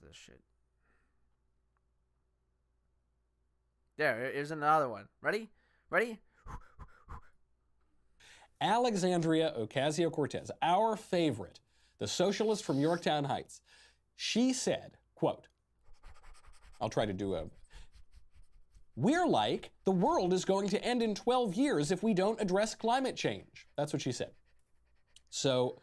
Where's this shit? Here's another one. Ready? Alexandria Ocasio-Cortez, our favorite, the socialist from Yorktown Heights, she said, quote, I'll try to do a, we're like, the world is going to end in 12 years if we don't address climate change. That's what she said. So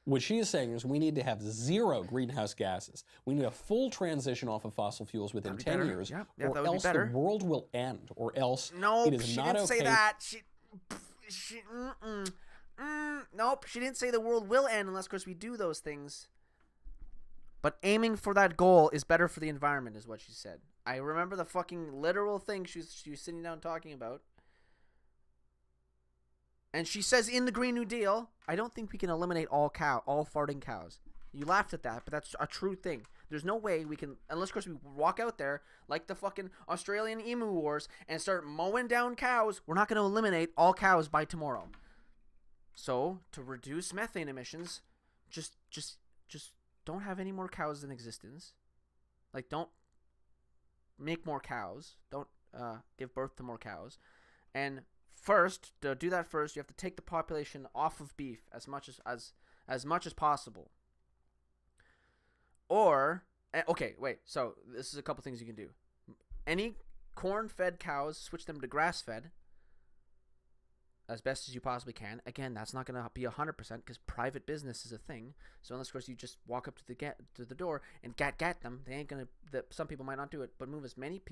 what she is saying is we need to have 0 greenhouse gases. We need a full transition off of fossil fuels within 10 years, or else the world will end, or else it is not okay. Nope, she didn't say that. Nope, she didn't say the world will end unless, of course, we do those things. But aiming for that goal is better for the environment, is what she said. I remember the fucking literal thing she was sitting down talking about. And she says in the Green New Deal, I don't think we can eliminate all farting cows. You laughed at that, but that's a true thing. There's no way we can, unless, of course, we walk out there like the fucking Australian emu wars and start mowing down cows. We're not going to eliminate all cows by tomorrow. So, to reduce methane emissions, just don't have any more cows in existence. Like, don't make more cows. Don't give birth to more cows. And first, to do that first, you have to take the population off of beef as much as possible. Or, okay, wait. So this is a couple things you can do. Any corn-fed cows, switch them to grass-fed as best as you possibly can. Again, that's not going to be 100% because private business is a thing. So unless, of course, you just walk up to the door and get them, they ain't going to. Some people might not do it, but move as many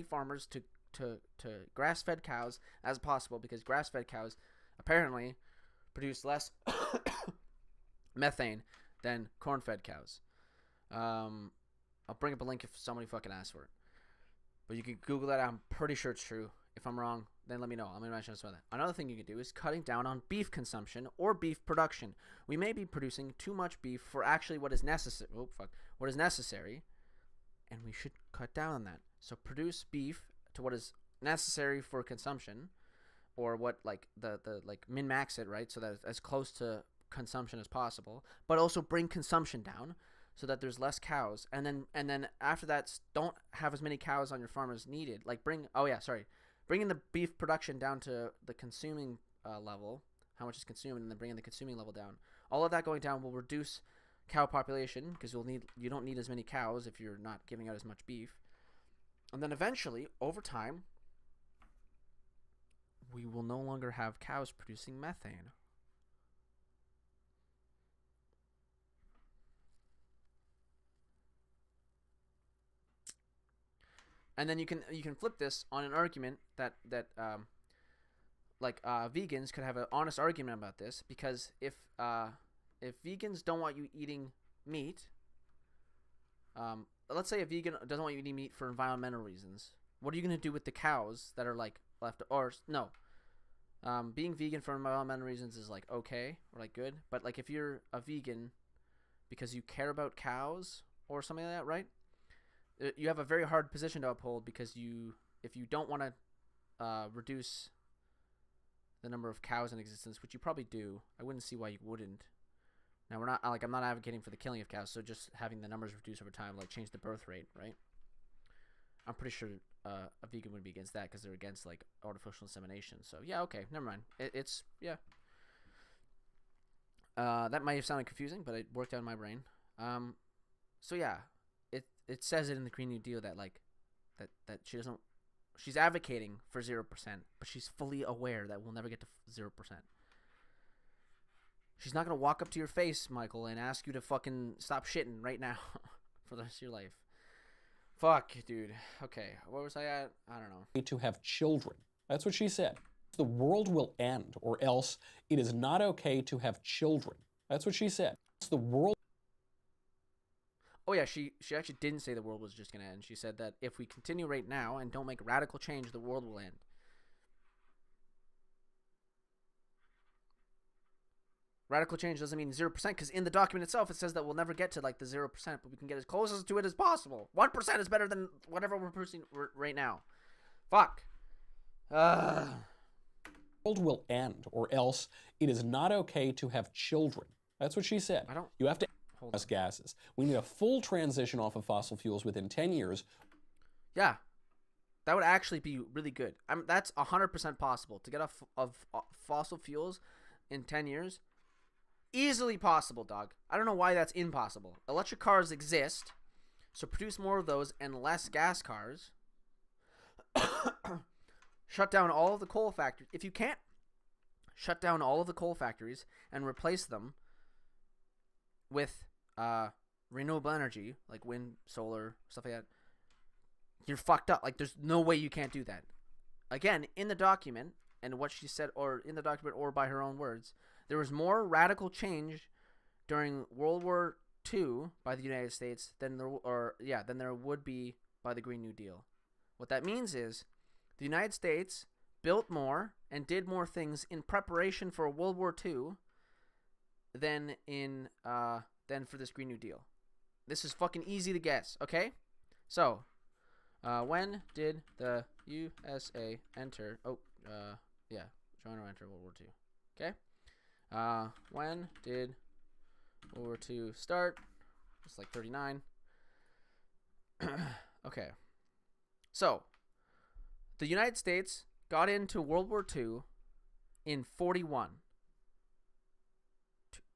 farmers to grass-fed cows as possible, because grass-fed cows apparently produce less methane than corn-fed cows. I'll bring up a link if somebody fucking asks for it. But you can Google that. I'm pretty sure it's true. If I'm wrong, then let me know. I'm going to mention that. Another thing you can do is cutting down on beef consumption or beef production. We may be producing too much beef for actually what is necessary. What is necessary, and we should cut down on that. So produce beef to what is necessary for consumption, or what the min-max it, right? So that it's as close to consumption as possible, but also bring consumption down, so that there's less cows, and then after that, don't have as many cows on your farm as needed. Bringing the beef production down to the consuming level, how much is consumed, and then bringing the consuming level down. All of that going down will reduce cow population, because you don't need as many cows if you're not giving out as much beef, and then eventually, over time, we will no longer have cows producing methane. And then you can flip this on an argument that vegans could have an honest argument about this, because if vegans don't want you eating meat, let's say a vegan doesn't want you eating meat for environmental reasons, what are you going to do with the cows that are left? Or no, being vegan for environmental reasons is okay or good, but if you're a vegan because you care about cows or something like that, right? You have a very hard position to uphold, because if you don't want to reduce the number of cows in existence, which you probably do, I wouldn't see why you wouldn't. Now, I'm not advocating for the killing of cows, so just having the numbers reduce over time, change the birth rate, right? I'm pretty sure a vegan would be against that, because they're against artificial insemination. So yeah, okay, never mind. That might have sounded confusing, but it worked out in my brain. So yeah. It says it in the Green New Deal that that she's advocating for 0%, but she's fully aware that we'll never get to 0%. She's not going to walk up to your face, Michael, and ask you to fucking stop shitting right now for the rest of your life. Fuck, dude. Okay, where was I at? I don't know. To have children. That's what she said. The world will end, or else it is not okay to have children. That's what she said. The world. Oh yeah, she actually didn't say the world was just going to end. She said that if we continue right now and don't make radical change, the world will end. Radical change doesn't mean 0%, because in the document itself it says that we'll never get to the 0%, but we can get as close to it as possible. 1% is better than whatever we're producing right now. Fuck. The world will end, or else it is not okay to have children. That's what she said. You have to. hold on. gases. We need a full transition off of fossil fuels within 10 years. Yeah, that would actually be really good. That's 100% possible to get off of fossil fuels in 10 years. Easily possible, dog. I don't know why that's impossible. Electric cars exist, so produce more of those and less gas cars. Shut down all of the coal factories. If you can't shut down all of the coal factories and replace them with renewable energy, like wind, solar, stuff like that, you're fucked up. Like, there's no way you can't do that. Again, in the document, and what she said, or in the document, or by her own words, there was more radical change during World War II by the United States than there would be by the Green New Deal. What that means is the United States built more and did more things in preparation for World War II than for this Green New Deal. This is fucking easy to guess, okay? So, when did the USA enter? Join or enter World War II. Okay. When did World War II start? It's like 39. Okay. So, the United States got into World War II in 41.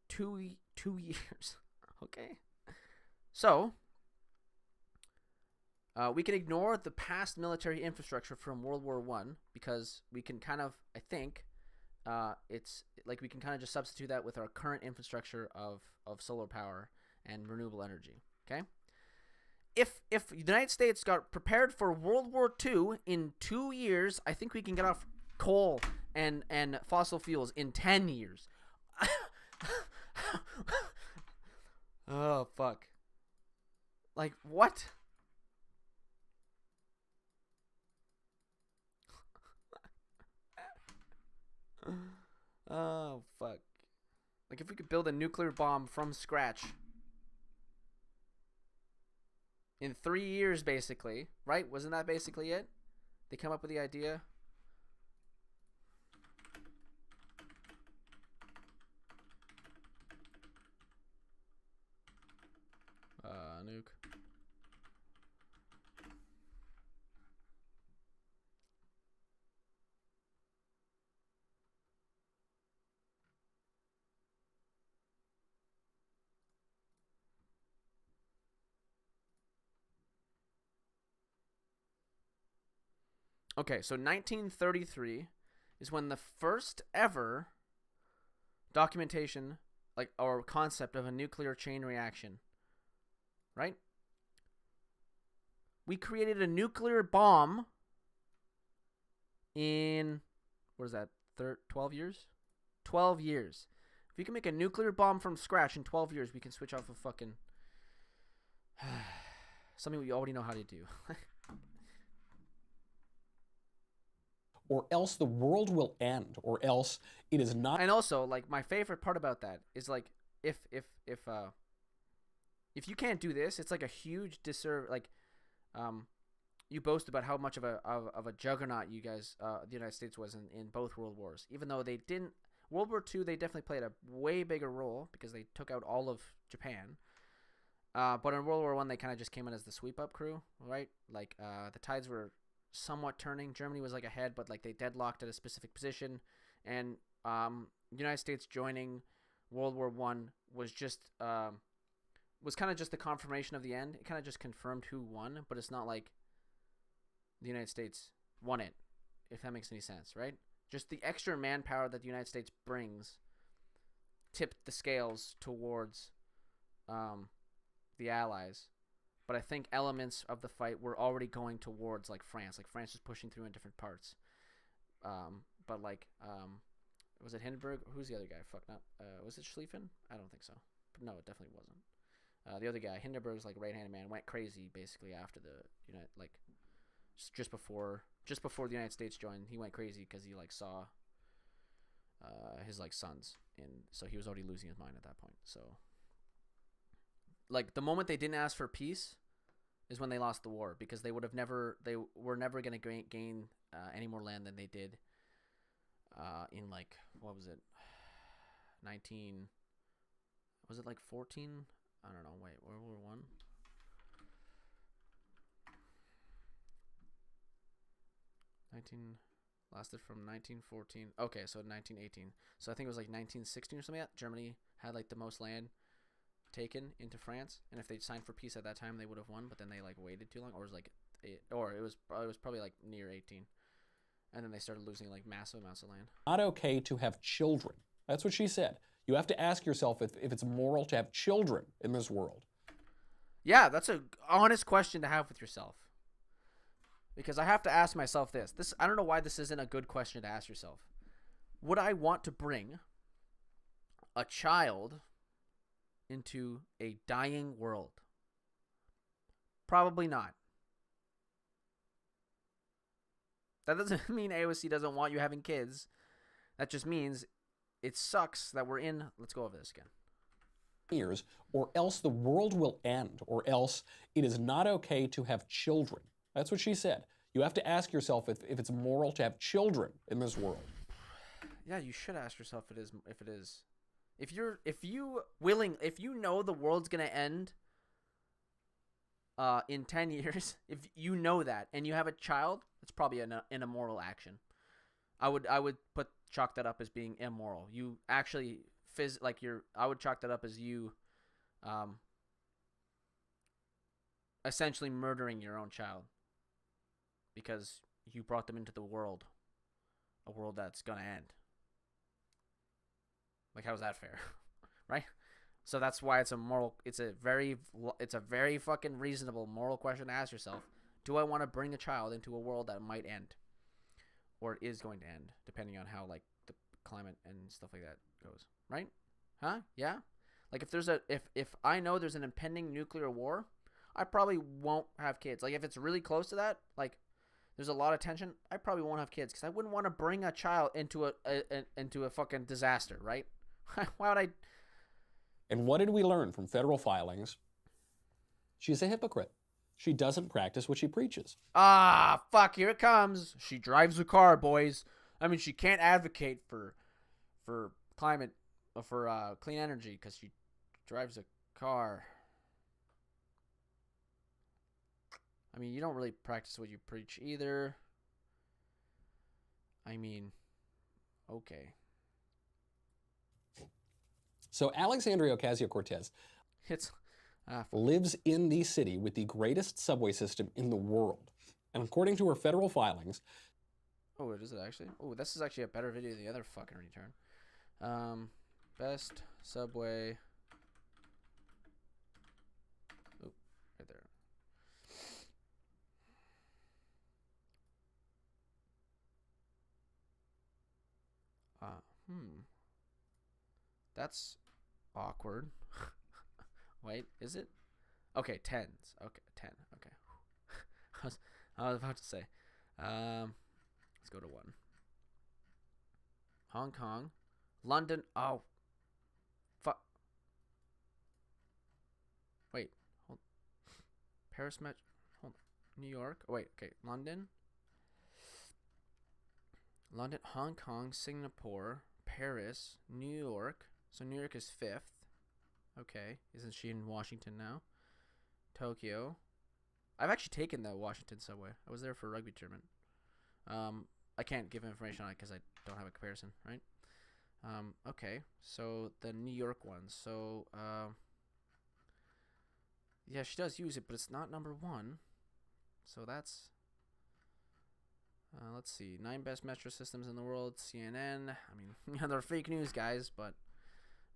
Two years. Okay. So, we can ignore the past military infrastructure from World War I because we can kind of, I think, it's like we can kind of just substitute that with our current infrastructure of solar power and renewable energy. Okay. If the United States got prepared for World War II in 2 years, I think we can get off coal and fossil fuels in 10 years. Oh, fuck. Like, what? Oh, fuck. Like, if we could build a nuclear bomb from scratch in 3 years, basically, right? Wasn't that basically it? They come up with the idea. Nuke. Okay, so 1933 is when the first ever documentation, like, or concept of a nuclear chain reaction, right? We created a nuclear bomb in, what is that, 12 years? 12 years. If we can make a nuclear bomb from scratch in 12 years, we can switch off of fucking something we already know how to do. Or else the world will end, or else it is not. And also, like, my favorite part about that is, like, if you can't do this, it's like a huge disservice. Like, you boast about how much of a juggernaut you guys, the United States was in both World Wars. Even though they didn't, World War II, they definitely played a way bigger role because they took out all of Japan. But in World War I, they kind of just came in as the sweep-up crew, right? Like, the tides were somewhat turning. Germany was, like, ahead, but, like, they deadlocked at a specific position. And United States joining World War I was just was kind of just the confirmation of the end. It kind of just confirmed who won, but it's not like the United States won it, if that makes any sense, right? Just the extra manpower that the United States brings tipped the scales towards the Allies. But I think elements of the fight were already going towards, like, France. Like, France was pushing through in different parts. But, like, was it Hindenburg? Who's the other guy? Fuck, not. Was it Schlieffen? I don't think so. But no, it definitely wasn't. The other guy, Hindenburg's, like, right-handed man, went crazy basically after the like just before the United States joined. He went crazy because he, like, saw his, like, sons, and so he was already losing his mind at that point. So, like, the moment they didn't ask for peace is when they lost the war, because they were never going to gain any more land than they did in, like, what was it, 14? I don't know. Wait, World War One. Lasted from 1914. Okay, so 1918. So I think it was like 1916 or something like that. Germany had like the most land taken into France, and if they signed for peace at that time, they would have won. But then they like waited too long, or it was probably like near 18, and then they started losing like massive amounts of land. Not okay to have children. That's what she said. You have to ask yourself if it's moral to have children in this world. Yeah, that's a honest question to have with yourself. Because I have to ask myself this. I don't know why this isn't a good question to ask yourself. Would I want to bring a child into a dying world? Probably not. That doesn't mean AOC doesn't want you having kids. That just means it sucks that we're in. Let's go over this again. Years, or else the world will end, or else it is not okay to have children. That's what she said. You have to ask yourself if it's moral to have children in this world. Yeah, you should ask yourself if it is. If you know the world's gonna end in 10 years, if you know that and you have a child, it's probably an immoral action. I would chalk that up as being immoral. You actually I would chalk that up as you essentially murdering your own child because you brought them into the world, a world that's gonna end. Like, how's that fair? Right? So that's why it's a very fucking reasonable moral question to ask yourself. Do I want to bring a child into a world that might end, or is going to end, depending on how like the climate and stuff like that goes, right? Huh? Yeah. Like if I know there's an impending nuclear war, I probably won't have kids. Like if it's really close to that, like there's a lot of tension, I probably won't have kids because I wouldn't want to bring a child into a fucking disaster, right? Why would I? And what did we learn from federal filings? She's a hypocrite. She doesn't practice what she preaches. Ah, fuck, here it comes. She drives a car, boys. I mean, she can't advocate for climate, for clean energy because she drives a car. I mean, you don't really practice what you preach either. I mean, okay. So Alexandria Ocasio-Cortez lives in the city with the greatest subway system in the world. And according to her federal filings... Oh, is it actually? Oh, this is actually a better video than the other fucking return. Best subway... Oh, right there. That's awkward. Wait, is it? Okay, 10s. Okay, 10. Okay. I was about to say. Let's go to 1. Hong Kong. London. Oh. Fuck. Wait. Hold. Paris Met. Hold. New York. Oh, wait. Okay. London. Hong Kong, Singapore, Paris, New York. So New York is 5th. Okay. Isn't she in Washington now? Tokyo. I've actually taken the Washington subway. I was there for a rugby tournament. I can't give information on it because I don't have a comparison, right? Okay. So the New York one. So, yeah, she does use it, but it's not number 1. So that's... let's see. 9 best metro systems in the world. CNN. I mean, they're fake news, guys, but...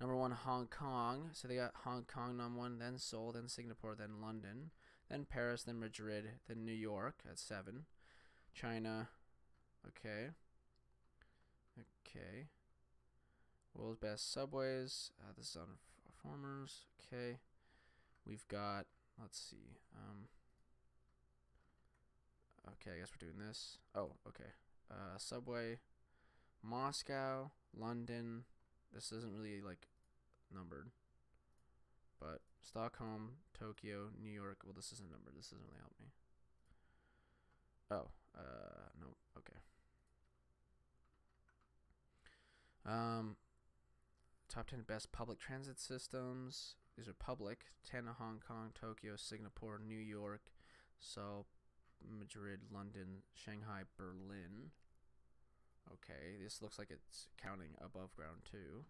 Number 1, Hong Kong. So they got Hong Kong number 1, then Seoul, then Singapore, then London, then Paris, then Madrid, then New York at 7. China. Okay. Okay. World's best subways. This is on performers. Okay. We've got, let's see. Okay, I guess we're doing this. Oh, okay. Subway. Moscow, London. This isn't really like numbered, but Stockholm, Tokyo, New York. Well, this isn't numbered. This doesn't really help me. Oh, no. Okay. Top 10 best public transit systems. these are public. 10 Hong Kong, Tokyo, Singapore, New York, Seoul, Madrid, London, Shanghai, Berlin. Okay, this looks like it's counting above ground too.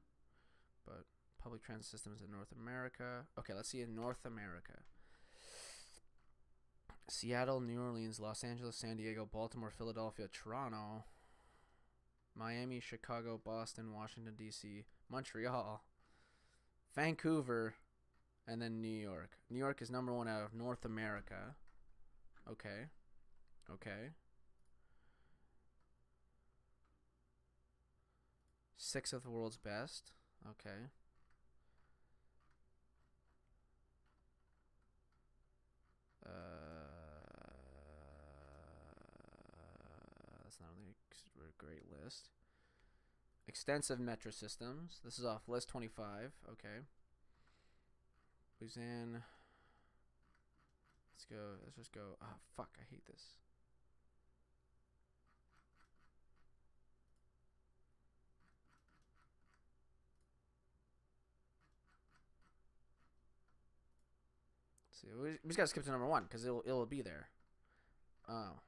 But public transit systems in North America. Okay, let's see in North America. Seattle, New Orleans, Los Angeles, San Diego, Baltimore, Philadelphia, Toronto, Miami, Chicago, Boston, Washington, D.C., Montreal, Vancouver, and then New York. New York is number 1 out of North America. Okay. Okay. 6th of the world's best. Okay. That's not really a great list. Extensive metro systems. This is off list 25. Okay. Busan. Let's go. Let's just go. Oh, fuck. I hate this. Let's see. We just gotta skip to number 1 because it'll be there. Oh.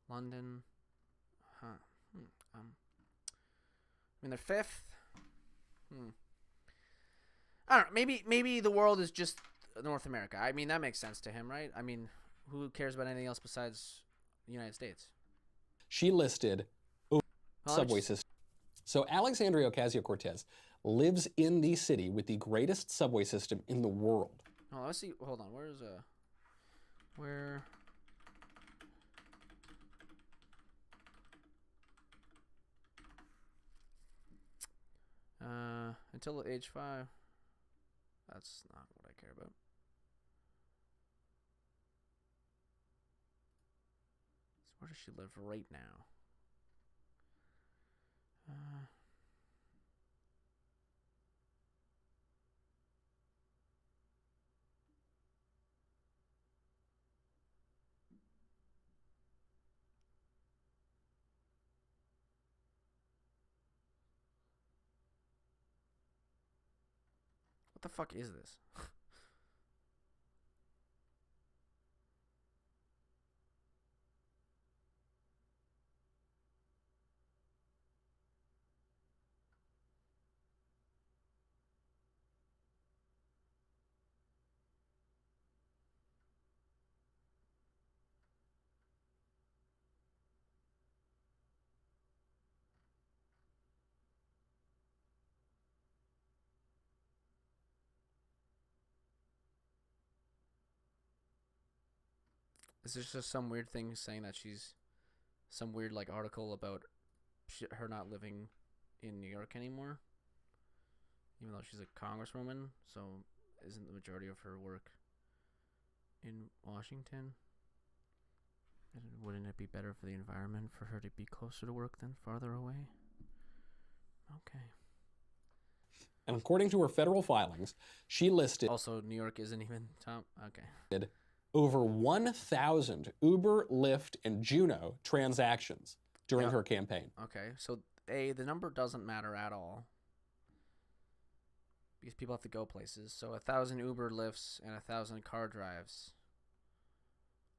London. Huh. I mean, they're 5th. I don't know. Maybe the world is just North America. I mean, that makes sense to him, right? I mean, who cares about anything else besides the United States? She listed subway system. So Alexandria Ocasio-Cortez lives in the city with the greatest subway system in the world. Oh, let's see. Hold on. Where? Until age 5. That's not what I care about. So where does she live right now? What the fuck is this? Is this just some weird thing saying that she's some weird like article about her not living in New York anymore? Even though she's a congresswoman, so isn't the majority of her work in Washington? And wouldn't it be better for the environment for her to be closer to work than farther away? Okay. And according to her federal filings, she listed Also, New York isn't even top. Okay. over 1,000 Uber, Lyft, and Juno transactions during her campaign. Okay, so the number doesn't matter at all because people have to go places. So 1,000 Uber Lyfts and 1,000 car drives.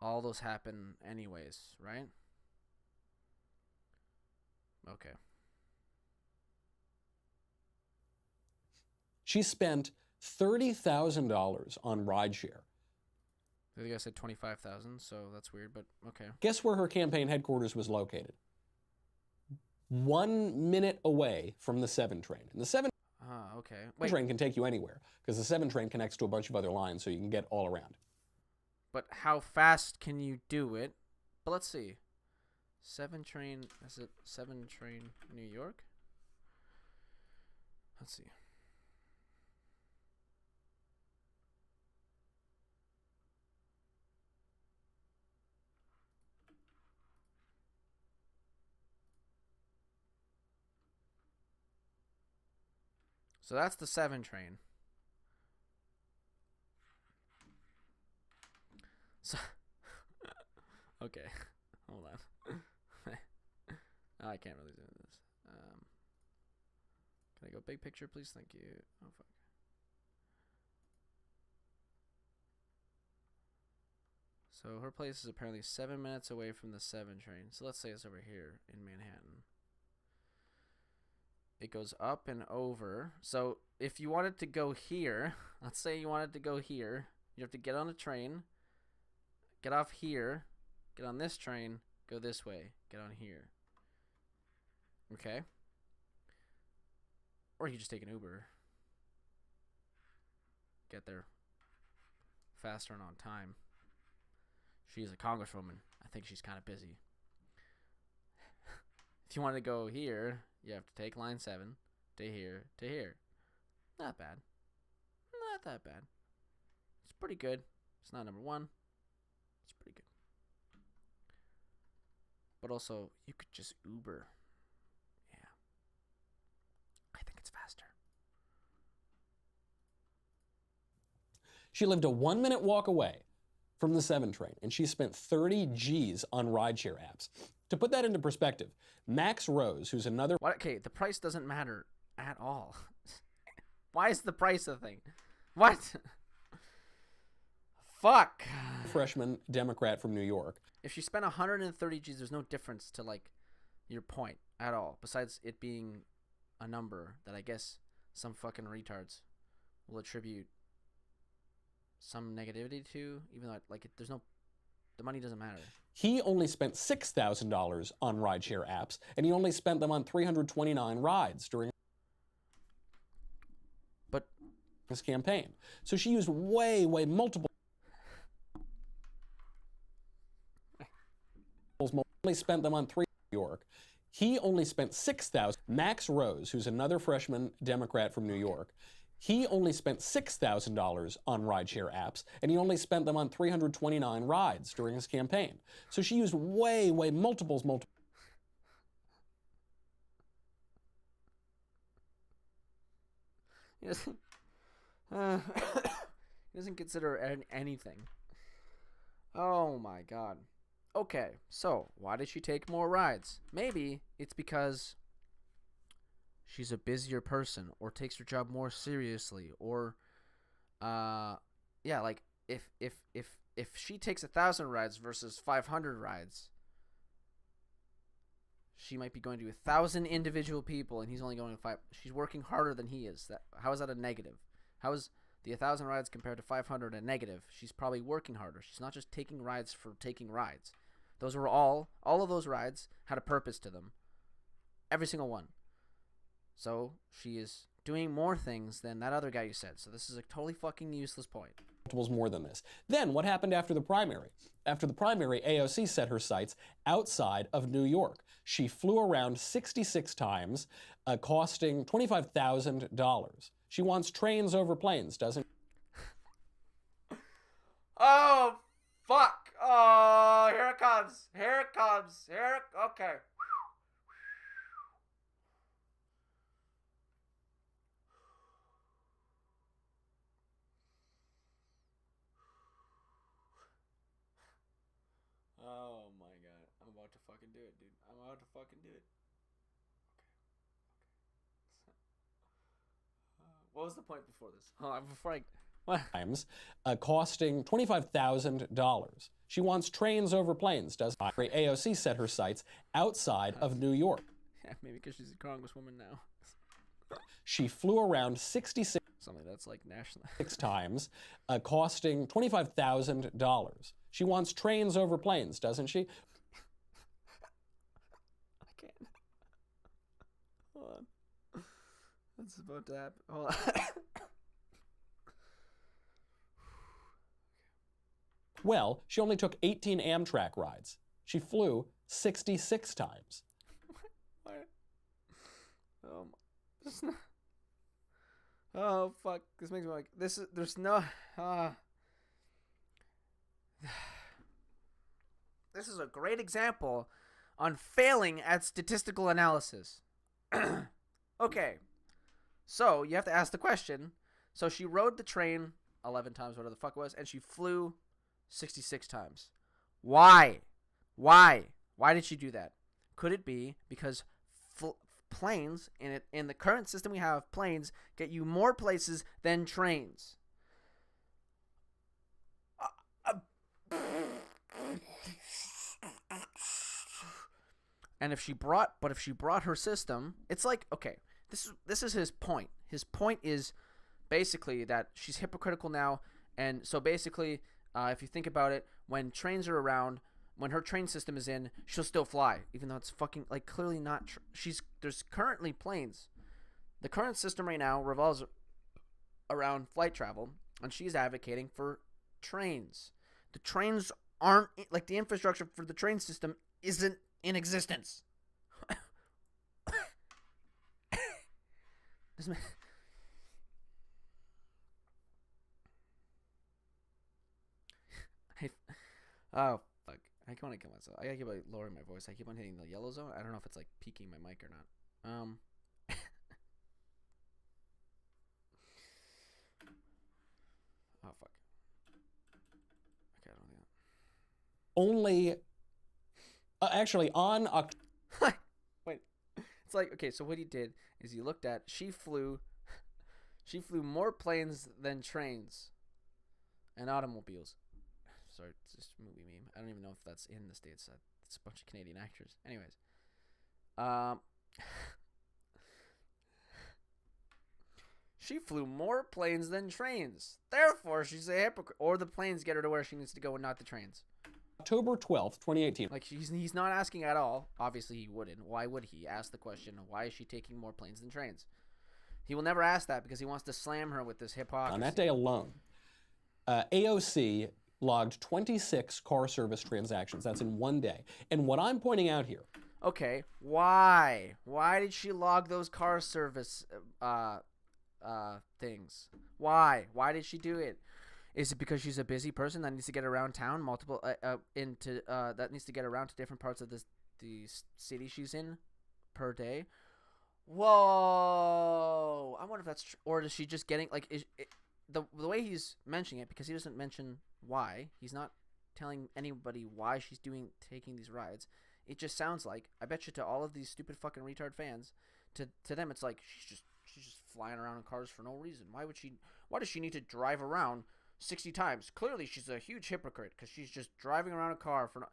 All those happen anyways, right? Okay. She spent $30,000 on rideshare. I think I said 25,000, so that's weird, but okay. Guess where her campaign headquarters was located? 1 minute away from the 7 train. And the 7 okay. train can take you anywhere because the 7 train connects to a bunch of other lines so you can get all around. But how fast can you do it? But let's see. 7 train, is it 7 train New York? Let's see. So that's the 7 train. So okay, hold on. I can't really do this. Can I go big picture, please? Thank you. Oh fuck. So her place is apparently 7 minutes away from the 7 train. So let's say it's over here in Manhattan. It goes up and over. So if you wanted to go here, let's say you wanted to go here, you have to get on a train, get off here, get on this train, go this way, get on here. Okay? Or you just take an Uber. Get there faster and on time. She's a congresswoman. I think she's kind of busy. If you want to go here, you have to take line 7 to here to here. Not bad. Not that bad. It's pretty good. It's not number 1. It's pretty good. But also, you could just Uber. Yeah. I think it's faster. She lived a 1-minute walk away from the 7 train, and she spent 30 G's on rideshare apps. To put that into perspective, Max Rose, who's another... Okay, the price doesn't matter at all. Why is the price a thing? What? Fuck. ...freshman Democrat from New York. If she spent 130 G's, there's no difference to, like, your point at all, besides it being a number that I guess some fucking retards will attribute some negativity to, even though, like, there's no... The money doesn't matter. He only spent $6,000 on rideshare apps, and he only spent them on 329 rides during his campaign. So she used way multiple... only spent them on 3 in New York. He only spent 6,000. Max Rose, who's another freshman Democrat from New York, he only spent $6,000 on rideshare apps, and he only spent them on 329 rides during his campaign. So she used way multiples. He doesn't consider anything. Oh my god. Okay, so why did she take more rides? Maybe it's because she's a busier person, or takes her job more seriously, or yeah, like if she takes 1,000 rides versus 500 rides, she might be going to 1,000 individual people, and he's only going to 5. She's working harder than he is. How is that a negative? How is the 1,000 rides compared to 500 a negative? She's probably working harder. She's not just taking rides for taking rides. Those were all of those rides had a purpose to them. Every single one. So she is doing more things than that other guy you said. So this is a totally fucking useless point. Multiples more than this. Then what happened after the primary? After the primary, AOC set her sights outside of New York. She flew around 66 times, costing $25,000. She wants trains over planes, doesn't she? Oh, fuck. Oh, here it comes. Okay. Oh my god. I'm about to fucking do it, dude. I'm about to fucking do it. Okay. What was the point before this? What? Times, costing $25,000. She wants trains over planes, doesn't she? AOC set her sights outside of New York. Yeah, maybe because she's a congresswoman now. She flew around 66 Something that's like national. times, costing $25,000. She wants trains over planes, doesn't she? I can't. Hold on. What's about to happen? Hold on. Well, she only took 18 Amtrak rides. She flew 66 times. What? This not... Oh fuck! This makes me like this. There's no. This is a great example on failing at statistical analysis. Okay, so you have to ask the question. So she rode the train 11 times, whatever the fuck it was, and she flew 66 times. Why? Why did she do that? Could it be because planes in the current system we have, planes get you more places than trains? And if she brought her system, it's like, okay, this is his point. His point is basically that she's hypocritical now, and so basically, if you think about it, when trains are around, when her train system is in, she'll still fly, even though it's fucking like clearly not. There's currently planes. The current system right now revolves around flight travel, and she's advocating for trains. The trains aren't like the infrastructure for the train system isn't in existence. Oh fuck! I want to kill myself. I gotta keep like, lowering my voice. I keep on hitting the yellow zone. I don't know if it's like peaking my mic or not. Oh fuck. Okay, I don't think that. Only, actually, on Wait, it's like, okay, so what he did is he looked at, she flew more planes than trains and automobiles. Sorry, it's just a movie meme. I don't even know if that's in the States. It's a bunch of Canadian actors. Anyways, she flew more planes than trains. Therefore, she's a hypocrite. Or the planes get her to where she needs to go and not the trains. October 12th, 2018. Like, he's not asking at all. Obviously, he wouldn't. Why would he ask the question, why is she taking more planes than trains? He will never ask that because he wants to slam her with this hypocrisy. On that day alone, AOC logged 26 car service transactions. That's in one day. And what I'm pointing out here. Okay, why? Why did she log those car service things? Why? Why did she do it? Is it because she's a busy person that needs to get around town, that needs to get around to different parts of the city she's in per day? Whoa! I wonder if that's true. Or is she just getting like the way he's mentioning it, because he doesn't mention why. He's not telling anybody why she's taking these rides. It just sounds like, I bet you to all of these stupid fucking retard fans, to them it's like she's just flying around in cars for no reason. Why does she need to drive around 60 times? Clearly she's a huge hypocrite because she's just driving around a car for no.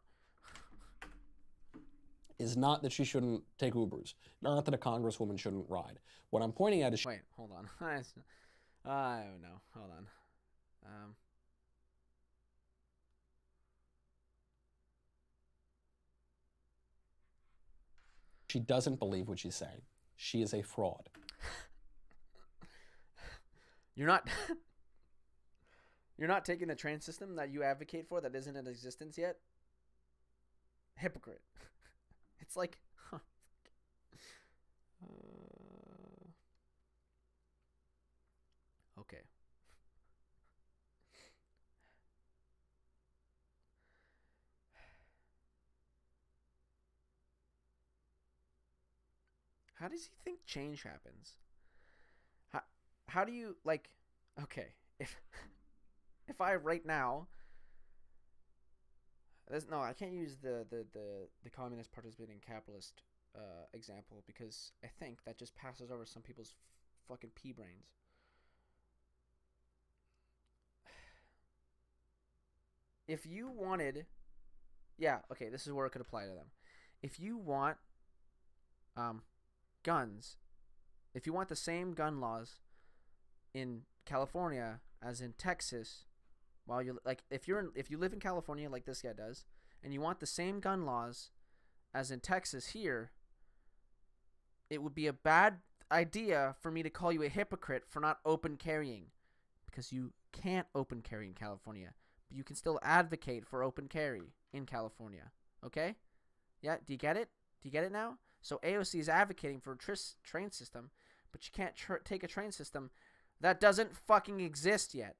Is not that she shouldn't take Ubers, not that a congresswoman shouldn't ride. What I'm pointing at is Wait, hold on. Oh no, hold on. she doesn't believe what she's saying. She is a fraud. You're not taking the train system that you advocate for that isn't in existence yet? Hypocrite. It's like, huh. Okay. How does he think change happens? How do you, like, okay, if I right now, no, I can't use the communist participating capitalist example, because I think that just passes over some people's fucking pea brains. If you wanted, yeah, okay, this is where it could apply to them. If you want guns, if you want the same gun laws in California as in Texas, while you like, if you live in California like this guy does, and you want the same gun laws as in Texas here, it would be a bad idea for me to call you a hypocrite for not open carrying, because you can't open carry in California, but you can still advocate for open carry in California. Okay? Yeah, do you get it? Do you get it now? So AOC is advocating for a train system, but you can't take a train system that doesn't fucking exist yet.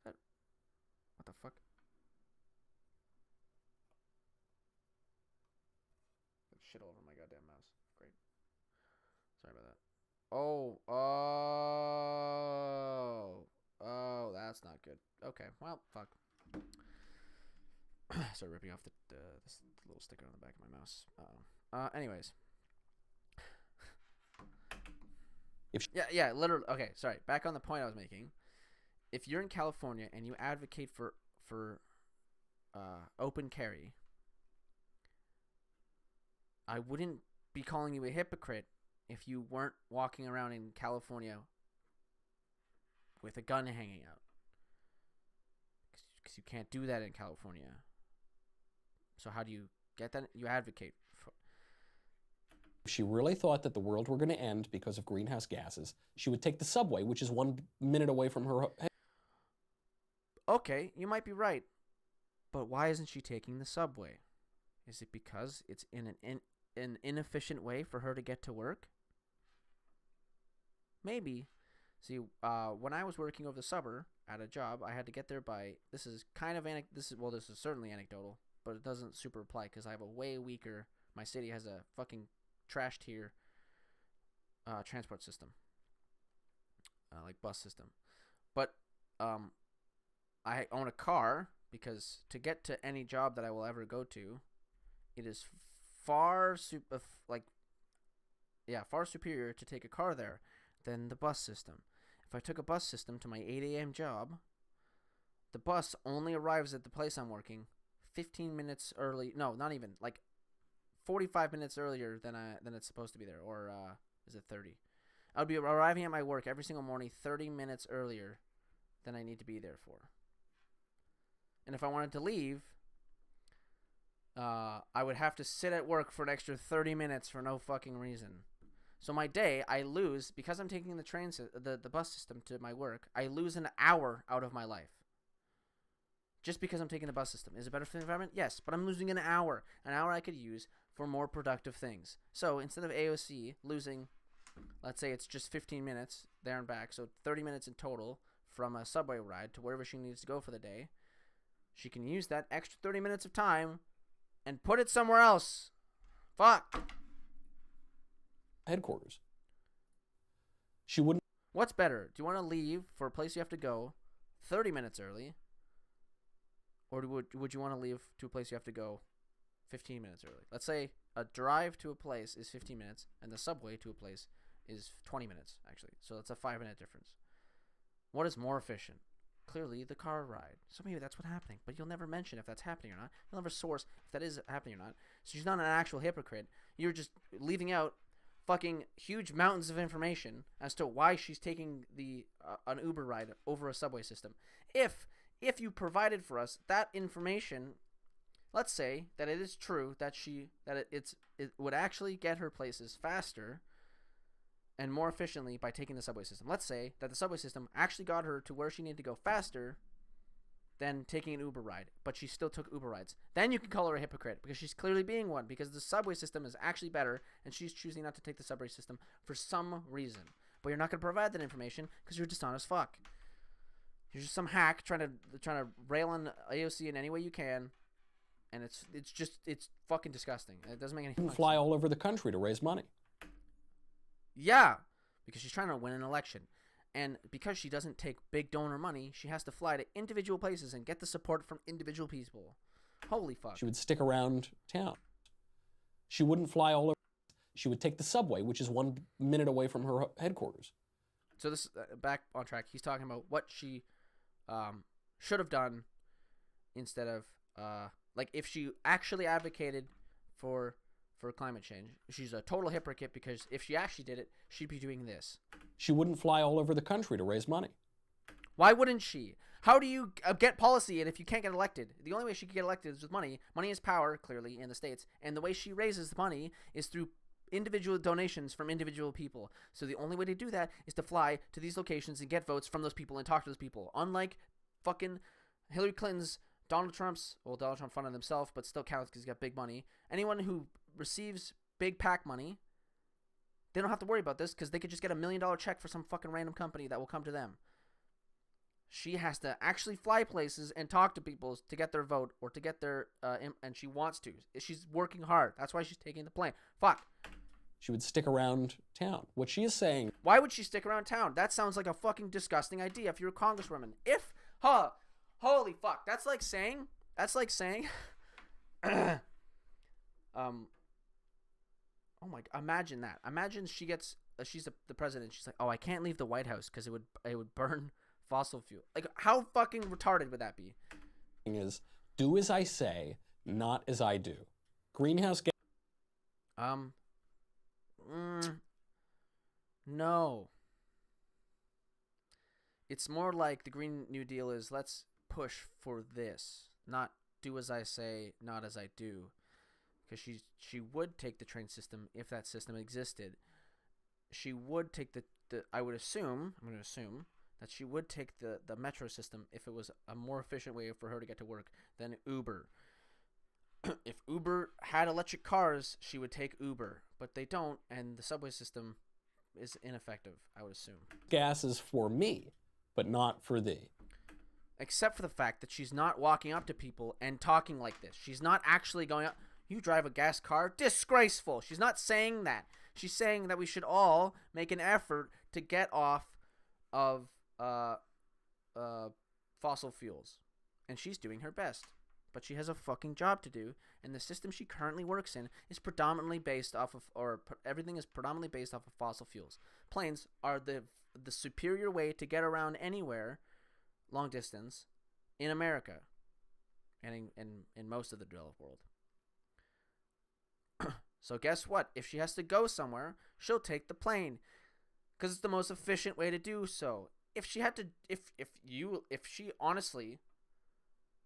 What the fuck? Shit all over my goddamn mouse. Great. Sorry about that. Oh, that's not good. Okay, well, fuck. Start ripping off this little sticker on the back of my mouse. Anyways. Yeah, literally. Okay, sorry. Back on the point I was making. If you're in California and you advocate for open carry, I wouldn't be calling you a hypocrite if you weren't walking around in California with a gun hanging out. Because you can't do that in California. So how do you get that? You advocate for. If she really thought that the world were going to end because of greenhouse gases, she would take the subway, which is 1 minute away from her. Okay, you might be right. But why isn't she taking the subway? Is it because it's in an inefficient way for her to get to work? Maybe. See, when I was working over the summer at a job, I had to get there by. This is kind of this is certainly anecdotal, but it doesn't super apply because I have a way weaker. My city has a fucking trash tier transport system, like bus system. But I own a car because to get to any job that I will ever go to, it is far superior to take a car there than the bus system. If I took a bus system to my 8 a.m. job, the bus only arrives at the place I'm working 15 minutes early. No, not even. Like 45 minutes earlier than it's supposed to be there. Or is it 30? I would be arriving at my work every single morning 30 minutes earlier than I need to be there for. And if I wanted to leave, I would have to sit at work for an extra 30 minutes for no fucking reason. So my day, I lose, because I'm taking the bus system to my work, I lose an hour out of my life. Just because I'm taking the bus system. Is it better for the environment? Yes, but I'm losing an hour. An hour I could use for more productive things. So instead of AOC losing, let's say it's just 15 minutes there and back, so 30 minutes in total from a subway ride to wherever she needs to go for the day, she can use that extra 30 minutes of time and put it somewhere else. Fuck. Headquarters. She wouldn't. What's better? Do you want to leave for a place you have to go 30 minutes early? Or would you want to leave to a place you have to go 15 minutes early? Let's say a drive to a place is 15 minutes and the subway to a place is 20 minutes, actually. So that's a 5-minute difference. What is more efficient? Clearly, the car ride. So maybe that's what's happening. But you'll never mention if that's happening or not. You'll never source if that is happening or not. So she's not an actual hypocrite. You're just leaving out fucking huge mountains of information as to why she's taking an Uber ride over a subway system. If you provided for us that information, let's say that it is true that it would actually get her places faster and more efficiently by taking the subway system. Let's say that the subway system actually got her to where she needed to go faster than taking an Uber ride, but she still took Uber rides. Then you can call her a hypocrite because she's clearly being one, because the subway system is actually better and she's choosing not to take the subway system for some reason. But you're not going to provide that information because you're dishonest fuck. You're just some hack trying to rail on AOC in any way you can, and it's fucking disgusting. It doesn't make any sense. Fly all over the country to raise money. Yeah, because she's trying to win an election. And because she doesn't take big donor money, she has to fly to individual places and get the support from individual people. Holy fuck. She would stick around town. She wouldn't fly all over. She would take the subway, which is 1 minute away from her headquarters. So this back on track. He's talking about what she should have done instead of like if she actually advocated for climate change. She's a total hypocrite because if she actually did it, she'd be doing this. She wouldn't fly all over the country to raise money. Why wouldn't she? How do you get policy and if you can't get elected? The only way she could get elected is with money. Money is power, clearly, in the States. And the way she raises the money is through individual donations from individual people. So the only way to do that is to fly to these locations and get votes from those people and talk to those people. Unlike fucking Hillary Clinton's, Donald Trump funded himself, but still counts because he's got big money. Anyone who receives big PAC money, they don't have to worry about this because they could just get $1 million check for some fucking random company that will come to them. She has to actually fly places and talk to people to get their vote or to get their, and she wants to. She's working hard. That's why she's taking the plane. Fuck. She would stick around town. What she is saying. Why would she stick around town? That sounds like a fucking disgusting idea if you're a congresswoman. Holy fuck. That's like saying, oh my, imagine that. Imagine she gets, she's the president. She's like, oh, I can't leave the White House because it would burn fossil fuel. Like, how fucking retarded would that be? Is do as I say, not as I do. Greenhouse gas. Um, no. It's more like the Green New Deal is let's push for this, not do as I say, not as I do. Because she would take the train system if that system existed. She would take the I'm going to assume that she would take the metro system if it was a more efficient way for her to get to work than Uber. If Uber had electric cars, she would take Uber, but they don't, and the subway system is ineffective, I would assume. Gas is for me, but not for thee. Except for the fact that she's not walking up to people and talking like this. She's not actually going up. You drive a gas car? Disgraceful. She's not saying that. She's saying that we should all make an effort to get off of fossil fuels. And she's doing her best. But she has a fucking job to do, and the system she currently works in is predominantly based off of, everything is predominantly based off of fossil fuels. Planes are the superior way to get around anywhere, long distance, in America, and in most of the developed world. So guess what? If she has to go somewhere, she'll take the plane, because it's the most efficient way to do so. If she had to, if she honestly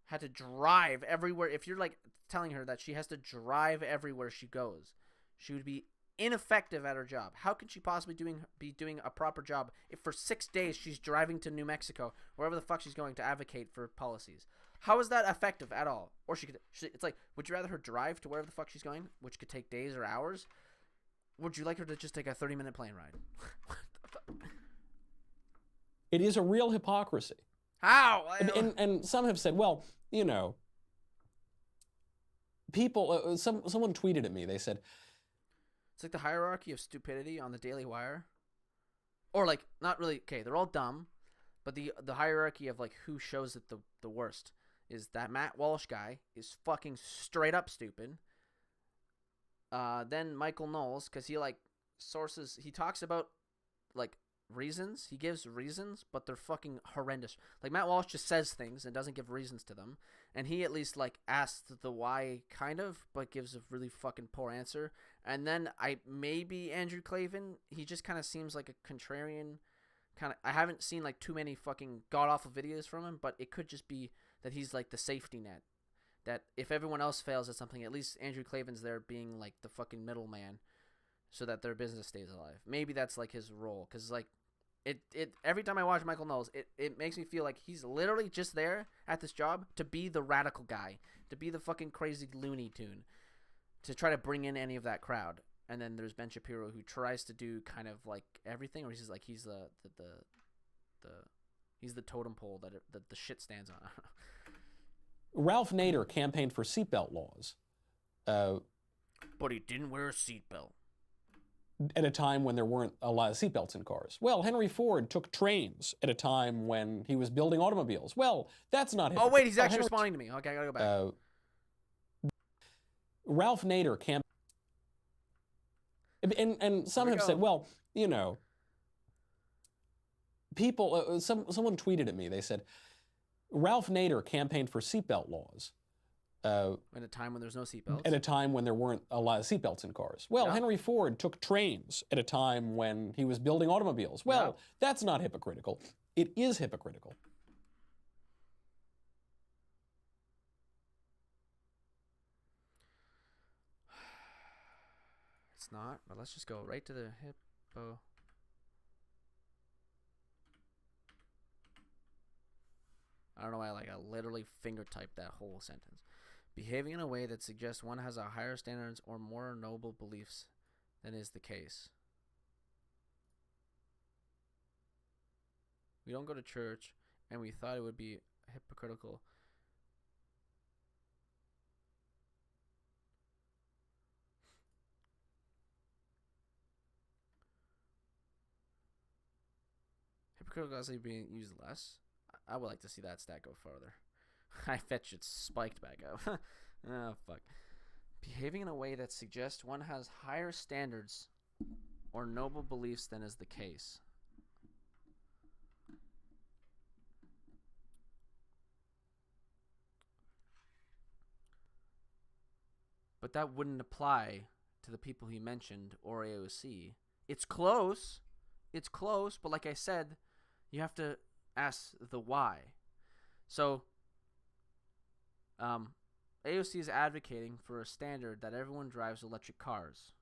had to drive everywhere, if you're like telling her that she has to drive everywhere she goes, she would be ineffective at her job. How can she possibly be doing a proper job if for 6 days she's driving to New Mexico, wherever the fuck she's going, to advocate for policies? How is that effective at all? Or it's like, would you rather her drive to wherever the fuck she's going, which could take days or hours? Would you like her to just take a 30-minute plane ride? What the fuck? It is a real hypocrisy. How? And some have said, well, you know, people, someone tweeted at me, they said, it's like the hierarchy of stupidity on the Daily Wire. Or like, not really, okay, they're all dumb, but the hierarchy of like who shows it the worst is that Matt Walsh guy is fucking straight up stupid. Then Michael Knowles, because he like sources, he talks about like reasons, he gives reasons, but they're fucking horrendous. Like Matt Walsh just says things and doesn't give reasons to them, and he at least like asks the why kind of, but gives a really fucking poor answer. And then maybe Andrew Klavan, he just kind of seems like a contrarian kind of. I haven't seen like too many fucking god awful videos from him, but it could just be that he's like the safety net, that if everyone else fails at something, at least Andrew Klavan's there being like the fucking middleman so that their business stays alive. Maybe that's like his role, because like it every time I watch Michael Knowles, it makes me feel like he's literally just there at this job to be the radical guy, to be the fucking crazy Looney Tune, to try to bring in any of that crowd. And then there's Ben Shapiro, who tries to do kind of like everything, or he's like he's the totem pole that the shit stands on. Ralph Nader campaigned for seatbelt laws. But he didn't wear a seatbelt. At a time when there weren't a lot of seatbelts in cars. Well, Henry Ford took trains at a time when he was building automobiles. Well, that's not him. Oh, wait, he's actually responding to me. Okay, I gotta go back. Ralph Nader campaigned. And some have said, well, you know, people, someone tweeted at me, they said, Ralph Nader campaigned for seatbelt laws. At a time when there's no seatbelts. At a time when there weren't a lot of seatbelts in cars. Well, yeah. Henry Ford took trains at a time when he was building automobiles. Well, yeah. That's not hypocritical. It is hypocritical. It's not, but let's just go right to the hippo. I don't know why I literally finger typed that whole sentence. Behaving in a way that suggests one has a higher standards or more noble beliefs than is the case. We don't go to church, and we thought it would be hypocritical. Hypocritical as being used less. I would like to see that stat go further. I bet it's spiked back up. Oh, fuck. Behaving in a way that suggests one has higher standards or noble beliefs than is the case. But that wouldn't apply to the people he mentioned or AOC. It's close. It's close, but like I said, you have to ask the why. So, AOC is advocating for a standard that everyone drives electric cars.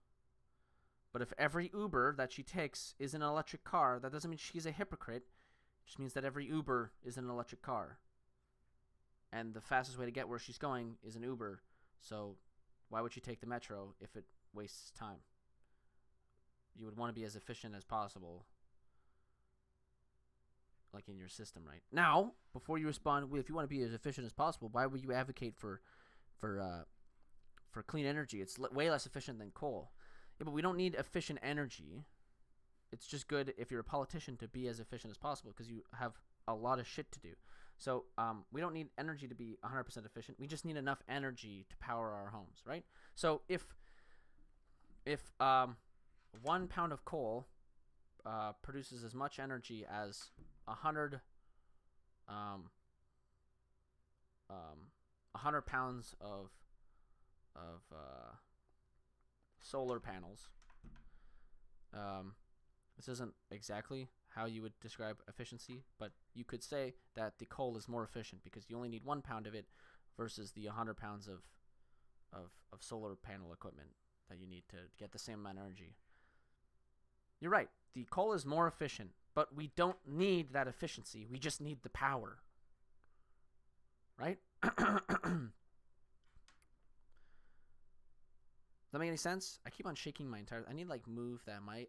But if every Uber that she takes is an electric car, that doesn't mean she's a hypocrite. It just means that every Uber is an electric car. And the fastest way to get where she's going is an Uber. So why would you take the metro if it wastes time? You would want to be as efficient as possible, like in your system, right? Now, before you respond, if you want to be as efficient as possible, why would you advocate for clean energy? It's way less efficient than coal. Yeah, but we don't need efficient energy. It's just good if you're a politician to be as efficient as possible because you have a lot of shit to do. So we don't need energy to be 100% efficient. We just need enough energy to power our homes, right? So if 1 pound of coal produces as much energy as 100 pounds of solar panels. This isn't exactly how you would describe efficiency, but you could say that the coal is more efficient because you only need 1 pound of it versus the 100 pounds of solar panel equipment that you need to get the same amount of energy. You're right. The coal is more efficient, but we don't need that efficiency. We just need the power. Right? Does that make any sense? I keep on shaking my entire. I need to like move that my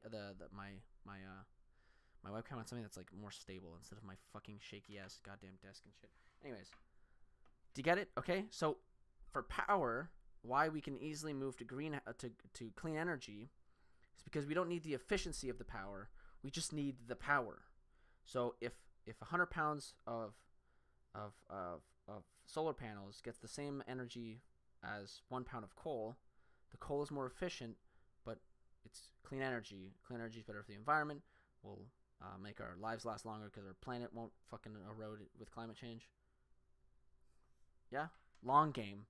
webcam on something that's like more stable instead of my fucking shaky ass goddamn desk and shit. Anyways, do you get it? Okay, so for power, why we can easily move to to clean energy is because we don't need the efficiency of the power. We just need the power. So if 100 pounds of solar panels gets the same energy as 1 pound of coal, the coal is more efficient, but it's clean energy. Clean energy is better for the environment. Will make our lives last longer because our planet won't fucking erode with climate change. Yeah, long game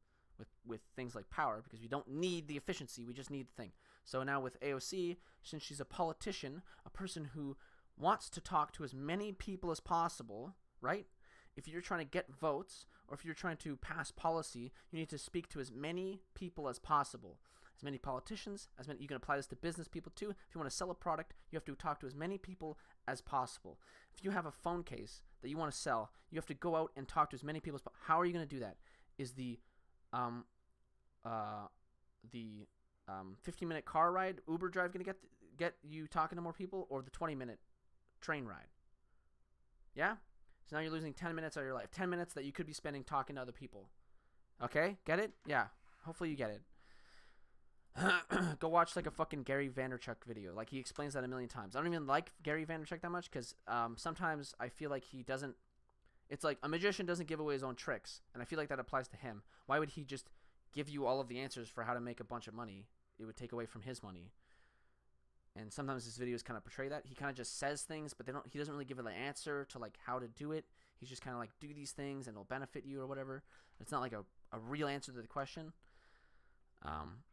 with things like power because we don't need the efficiency. We just need the thing. So now with AOC, since she's a politician, a person who wants to talk to as many people as possible, right? If you're trying to get votes or if you're trying to pass policy, you need to speak to as many people as possible. As many politicians, as many. You can apply this to business people too. If you want to sell a product, you have to talk to as many people as possible. If you have a phone case that you want to sell, you have to go out and talk to as many people as possible. How are you going to do that? Is the 15-minute car ride, Uber drive, going to get you talking to more people, or the 20-minute train ride? Yeah? So now you're losing 10 minutes of your life. 10 minutes that you could be spending talking to other people. Okay? Get it? Yeah. Hopefully you get it. Go watch like a fucking Gary Vaynerchuk video. Like he explains that a million times. I don't even like Gary Vaynerchuk that much because sometimes I feel like he doesn't. It's like a magician doesn't give away his own tricks, and I feel like that applies to him. Why would he just give you all of the answers for how to make a bunch of money? It would take away from his money. And sometimes his videos kind of portray that. He kind of just says things, but he doesn't really give an answer to like how to do it. He's just kind of like, do these things and it'll benefit you or whatever. It's not like a real answer to the question.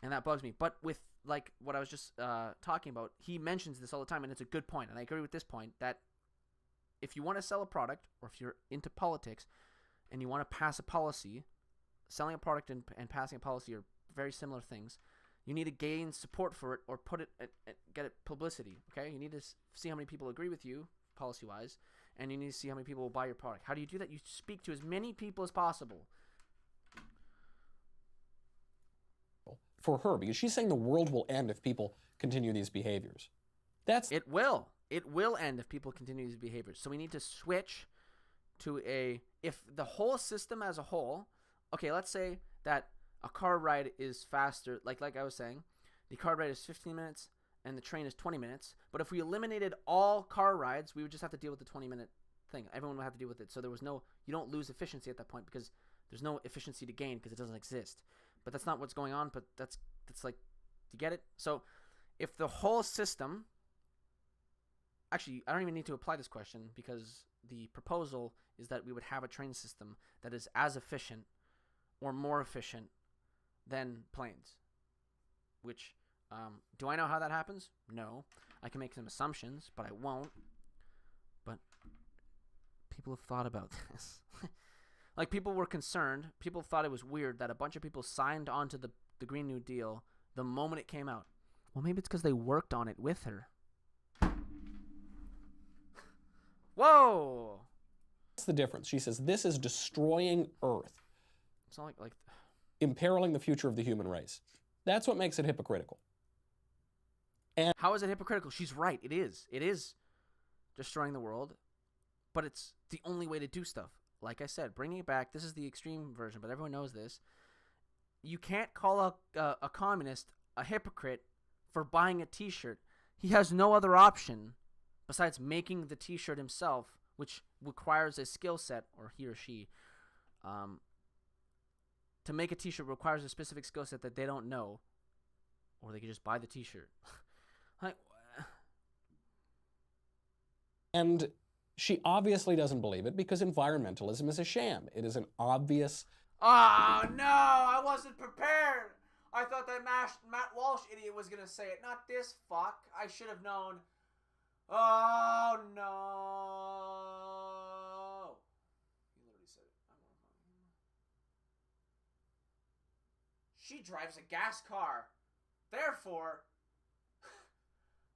And that bugs me. But with like what I was just talking about, he mentions this all the time, and it's a good point. And I agree with this point that if you want to sell a product, or if you're into politics and you want to pass a policy, selling a product and passing a policy are very similar things. You need to gain support for it or get it publicity, okay? You need to see how many people agree with you policy-wise, and you need to see how many people will buy your product. How do you do that? You speak to as many people as possible. For her, because she's saying the world will end if people continue these behaviors. It will. It will end if people continue these behaviors. So we need to switch to if the whole system as a whole, okay, let's say that a car ride is faster, like I was saying, the car ride is 15 minutes and the train is 20 minutes. But if we eliminated all car rides, we would just have to deal with the 20-minute thing. Everyone would have to deal with it. So you don't lose efficiency at that point because there's no efficiency to gain because it doesn't exist. But that's not what's going on, but that's like, do you get it? So if the whole system, actually, I don't even need to apply this question because the proposal is that we would have a train system that is as efficient or more efficient than planes, which Do I know how that happens? No. I can make some assumptions, but I won't. But people have thought about this. Like, people were concerned. People thought it was weird that a bunch of people signed on to the Green New Deal the moment it came out. Well, maybe it's because they worked on it with her. Whoa! That's the difference. She says this is destroying Earth. It's not like imperiling the future of the human race. That's what makes it hypocritical. And how is it hypocritical? She's right. It is. It is destroying the world, but it's the only way to do stuff. Like I said, bringing it back. This is the extreme version, but everyone knows this. You can't call a communist a hypocrite for buying a T-shirt. He has no other option besides making the T-shirt himself, which requires a skill set, or he or she. To make a T-shirt requires a specific skill set that they don't know, or they could just buy the T-shirt. And she obviously doesn't believe it because environmentalism is a sham. It is an obvious... Oh, no! I wasn't prepared! I thought that Matt Walsh idiot was going to say it. Not this fuck. I should have known. Oh, no! He literally said it. She drives a gas car. Therefore,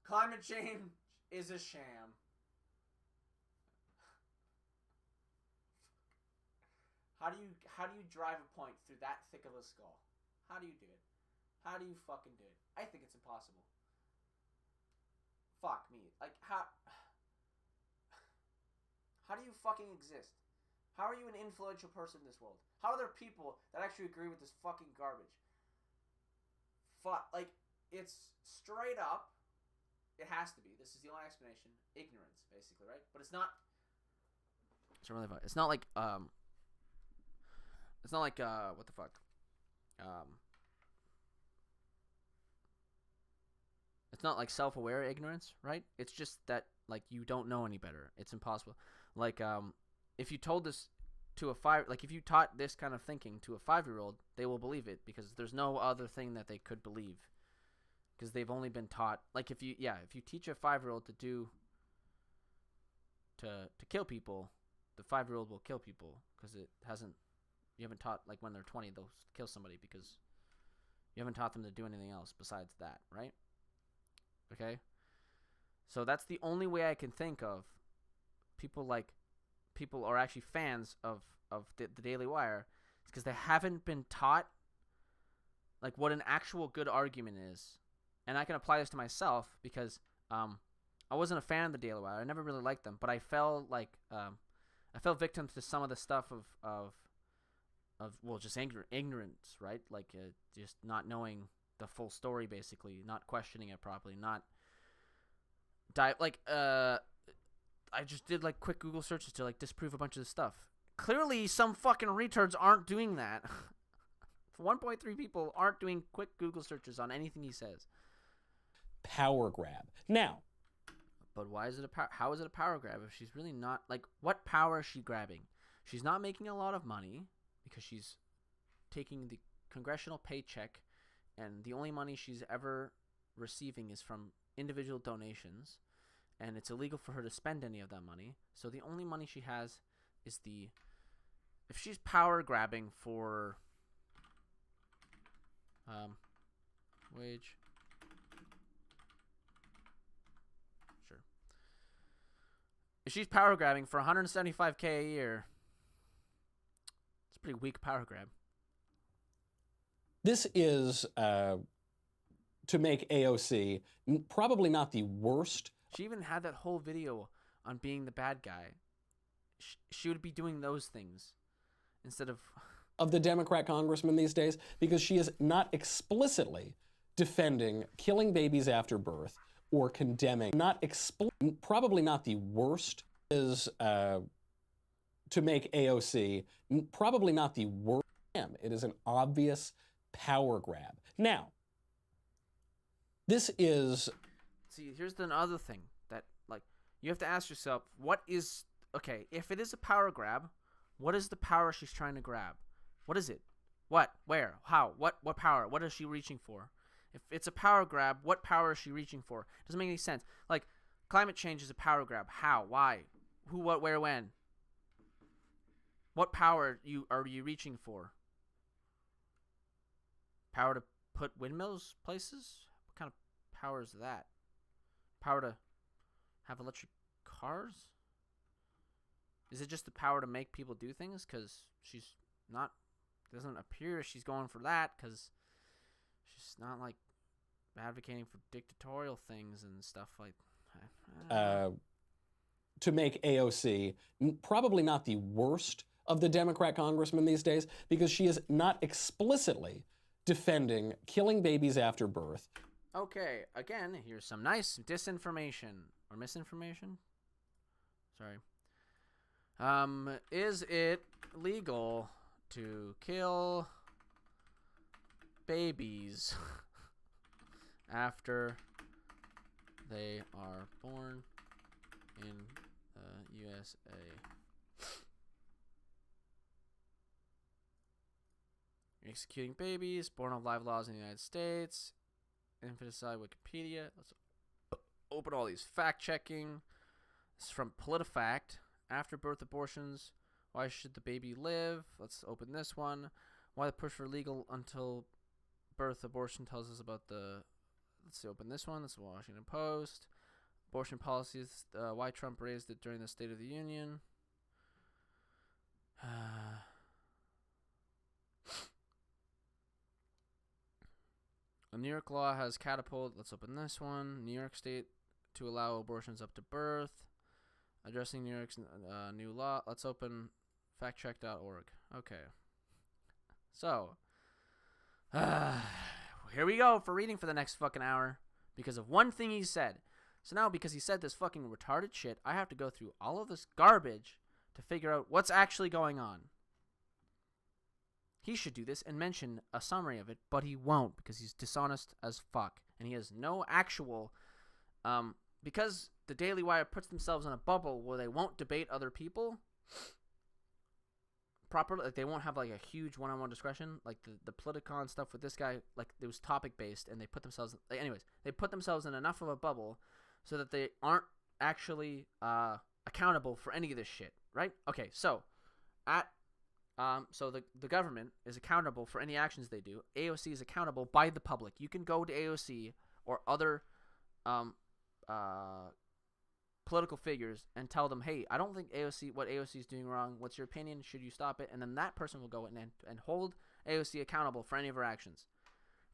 climate change is a sham. How do you drive a point through that thick of a skull? How do you do it? How do you fucking do it? I think it's impossible. Fuck me. Like, how do you fucking exist? How are you an influential person in this world? How are there people that actually agree with this fucking garbage? Fuck, like, it's straight up, it has to be, this is the only explanation, ignorance, basically, right? But it's not, it's really fun. It's not like, what the fuck? It's not like self-aware ignorance, right? It's just that, like, you don't know any better. It's impossible. Like, if you told this to if you taught this kind of thinking to a 5-year-old, they will believe it because there's no other thing that they could believe. Because they've only been taught, like, if you teach a 5-year-old to kill people, the 5-year-old will kill people because you haven't taught, like, when they're 20, they'll kill somebody because you haven't taught them to do anything else besides that, right? Okay? So that's the only way I can think of people are actually fans of the Daily Wire. It's because they haven't been taught, like, what an actual good argument is. And I can apply this to myself because I wasn't a fan of the Daily Wire. I never really liked them, but I fell victim to some of the stuff of just ignorance, right? Like, just not knowing the full story, basically, not questioning it properly, I just did, like, quick Google searches to, like, disprove a bunch of this stuff. Clearly, some fucking retards aren't doing that. 1.3 people aren't doing quick Google searches on anything he says. Power grab. Now. But why is it how is it a power grab if she's really not, like, what power is she grabbing? She's not making a lot of money because she's taking the congressional paycheck, and the only money she's ever receiving is from individual donations, and it's illegal for her to spend any of that money. So the only money she has is if she's power grabbing for wage, sure. If she's power grabbing for $175K a year, it's a pretty weak power grab. This is to make AOC probably not the worst. She even had that whole video on being the bad guy. She would be doing those things instead of the Democrat congressman these days, because she is not explicitly defending killing babies after birth or condemning, probably not the worst is to make AOC probably not the worst. It is an obvious power grab. Now, this is... See, here's another thing that, like, you have to ask yourself, if it is a power grab, what is the power she's trying to grab? What is it? What? Where? How? What power? What is she reaching for? If it's a power grab, what power is she reaching for? Doesn't make any sense. Like, climate change is a power grab. How? Why? Who? What? Where? When? What power are you reaching for? Power to put windmills places? What kind of power is that? Power to have electric cars? Is it just the power to make people do things? Because she's not, doesn't appear she's going for that, because she's not like advocating for dictatorial things and stuff like that. To make AOC probably not the worst of the Democrat congressmen these days, because she is not explicitly defending killing babies after birth. Okay, again, here's some nice disinformation or misinformation. Sorry. Is it legal to kill babies after they are born in the USA? Executing babies born of live laws in the United States. Infanticide Wikipedia. Let's open all these fact checking. This is from PolitiFact. After birth abortions, why should the baby live? Let's open this one. Why the push for legal until birth abortion tells us about the. Let's open this one. This is the Washington Post. Abortion policies. Why Trump raised it during the State of the Union. A New York law has catapulted. Let's open this one. New York State to allow abortions up to birth. Addressing New York's new law. Let's open factcheck.org. Okay. So, here we go for reading for the next fucking hour because of one thing he said. So now, because he said this fucking retarded shit, I have to go through all of this garbage to figure out what's actually going on. He should do this and mention a summary of it, but he won't because he's dishonest as fuck. And he has no actual... because the Daily Wire puts themselves in a bubble where they won't debate other people properly. Like, they won't have like a huge one-on-one discussion. Like the Politicon stuff with this guy, like it was topic-based, and they put themselves... anyways, they put themselves in enough of a bubble so that they aren't actually accountable for any of this shit, right? Okay, so so the government is accountable for any actions they do. AOC is accountable by the public. You can go to AOC or other political figures and tell them, hey, I don't think what AOC is doing wrong. What's your opinion? Should you stop it? And then that person will go in and hold AOC accountable for any of her actions.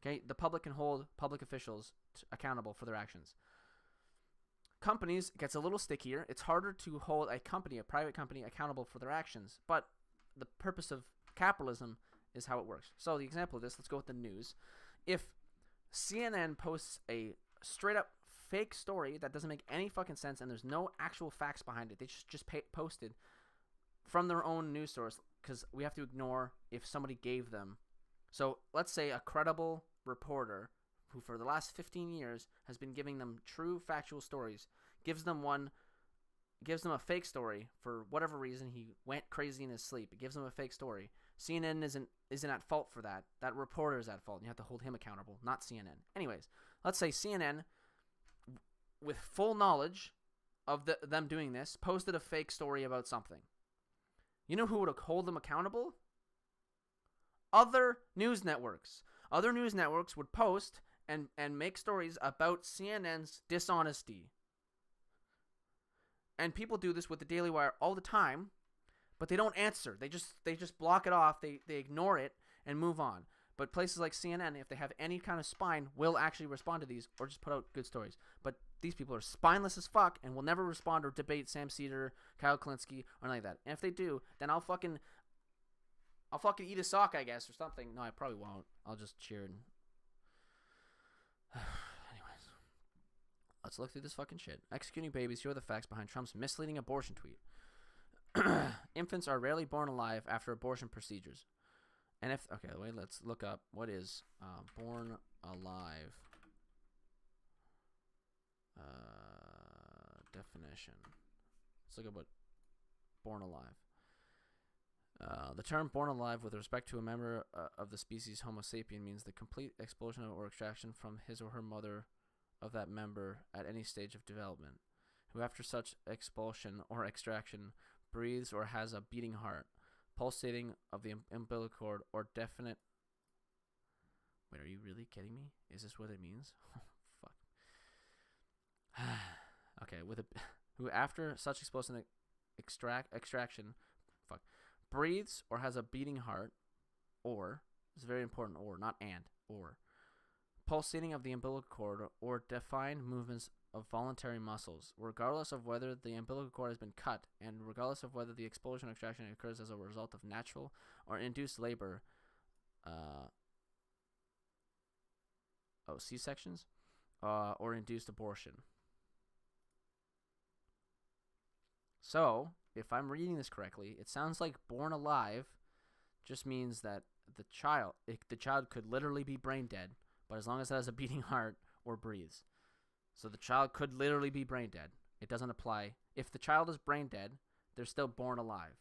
Okay, the public can hold public officials accountable for their actions. Companies, it gets a little stickier. It's harder to hold a private company, accountable for their actions. But the purpose of capitalism is how it works. So the example of this, let's go with the news. If CNN posts a straight up fake story that doesn't make any fucking sense and there's no actual facts behind it, they just posted from their own news source, because we have to ignore if somebody gave them. So let's say a credible reporter who for the last 15 years has been giving them true factual stories, gives them a fake story for whatever reason. He went crazy in his sleep. It gives them a fake story. CNN isn't at fault for that. That reporter is at fault. You have to hold him accountable, not CNN. Anyways, let's say CNN, with full knowledge of them doing this, posted a fake story about something. You know who would hold them accountable? Other news networks. Other news networks would post and make stories about CNN's dishonesty. And people do this with the Daily Wire all the time, but they don't answer. They just block it off. They ignore it and move on. But places like CNN, if they have any kind of spine, will actually respond to these or just put out good stories. But these people are spineless as fuck and will never respond or debate Sam Cedar, Kyle Klinsky, or anything like that. And if they do, then I'll fucking eat a sock, I guess, or something. No, I probably won't. I'll just cheer and... Anyways. Let's look through this fucking shit. Executing babies. Here are the facts behind Trump's misleading abortion tweet. Infants are rarely born alive after abortion procedures. And let's look up what is born alive definition. Let's look up what born alive. The term born alive with respect to a member of the species Homo sapien means the complete expulsion or extraction from his or her mother of that member at any stage of development, who after such expulsion or extraction breathes or has a beating heart, pulsating of the umbilical cord, or definite... Wait, are you really kidding me? Is this what it means? Fuck. Okay, who after such expulsion extraction breathes or has a beating heart, or, it's very important, or, not and, or, pulsating of the umbilical cord, or defined movements of voluntary muscles, regardless of whether the umbilical cord has been cut, and regardless of whether the expulsion or extraction occurs as a result of natural or induced labor, C-sections, or induced abortion. So, if I'm reading this correctly, it sounds like born alive just means that the child could literally be brain dead, but as long as it has a beating heart or breathes. So the child could literally be brain dead. It doesn't apply. If the child is brain dead, they're still born alive.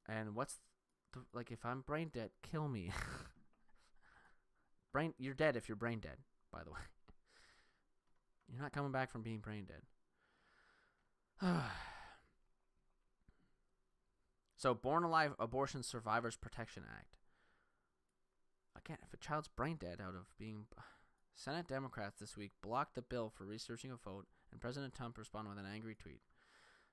And what's if I'm brain dead, kill me. You're dead if you're brain dead, by the way. You're not coming back from being brain dead. So, Born Alive Abortion Survivors Protection Act. Again, if a child's brain dead out of being... Senate Democrats this week blocked the bill for researching a vote, and President Trump responded with an angry tweet.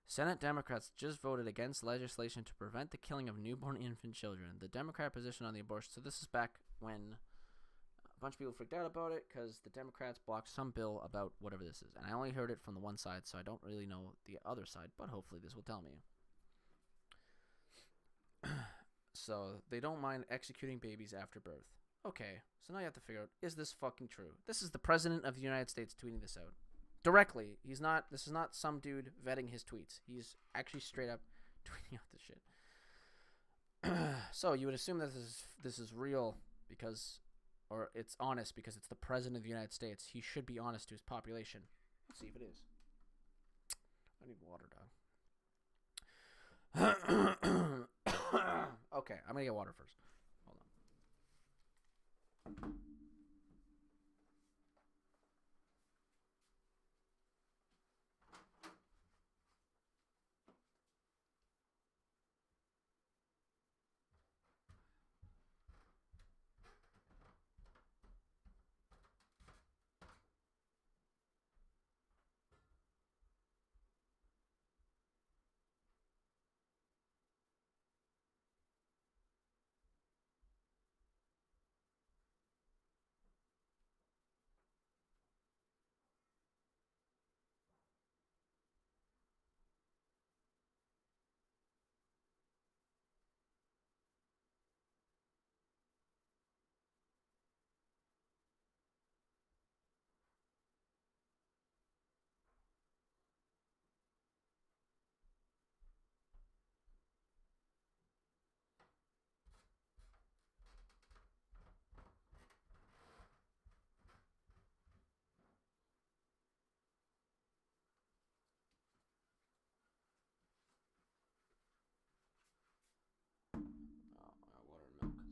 Senate Democrats just voted against legislation to prevent the killing of newborn infant children. The Democrat position on the abortion... So this is back when a bunch of people freaked out about it because the Democrats blocked some bill about whatever this is. And I only heard it from the one side, so I don't really know the other side, but hopefully this will tell me. So, they don't mind executing babies after birth. Okay, so now you have to figure out, is this fucking true? This is the President of the United States tweeting this out. Directly. This is not some dude vetting his tweets. He's actually straight up tweeting out this shit. So, you would assume that this is real because, or it's honest because it's the President of the United States. He should be honest to his population. Let's see if it is. I need water, dog. Okay, I'm gonna get water first. Hold on. Water and milk, why not?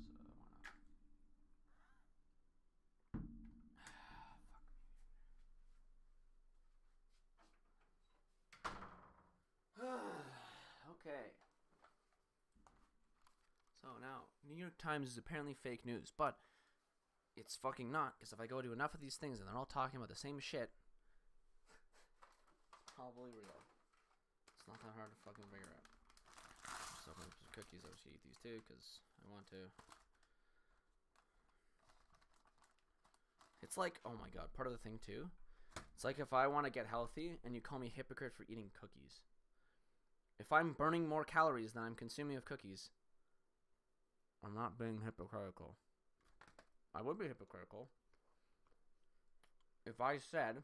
Okay. So now, New York Times is apparently fake news, but it's fucking not, because if I go to enough of these things and they're all talking about the same shit, it's probably real. It's not that hard to fucking figure out. So I'm some cookies. I should eat these too, because I want to. It's like, oh my god, part of the thing too. It's like if I want to get healthy and you call me hypocrite for eating cookies. If I'm burning more calories than I'm consuming of cookies, I'm not being hypocritical. I would be hypocritical if I said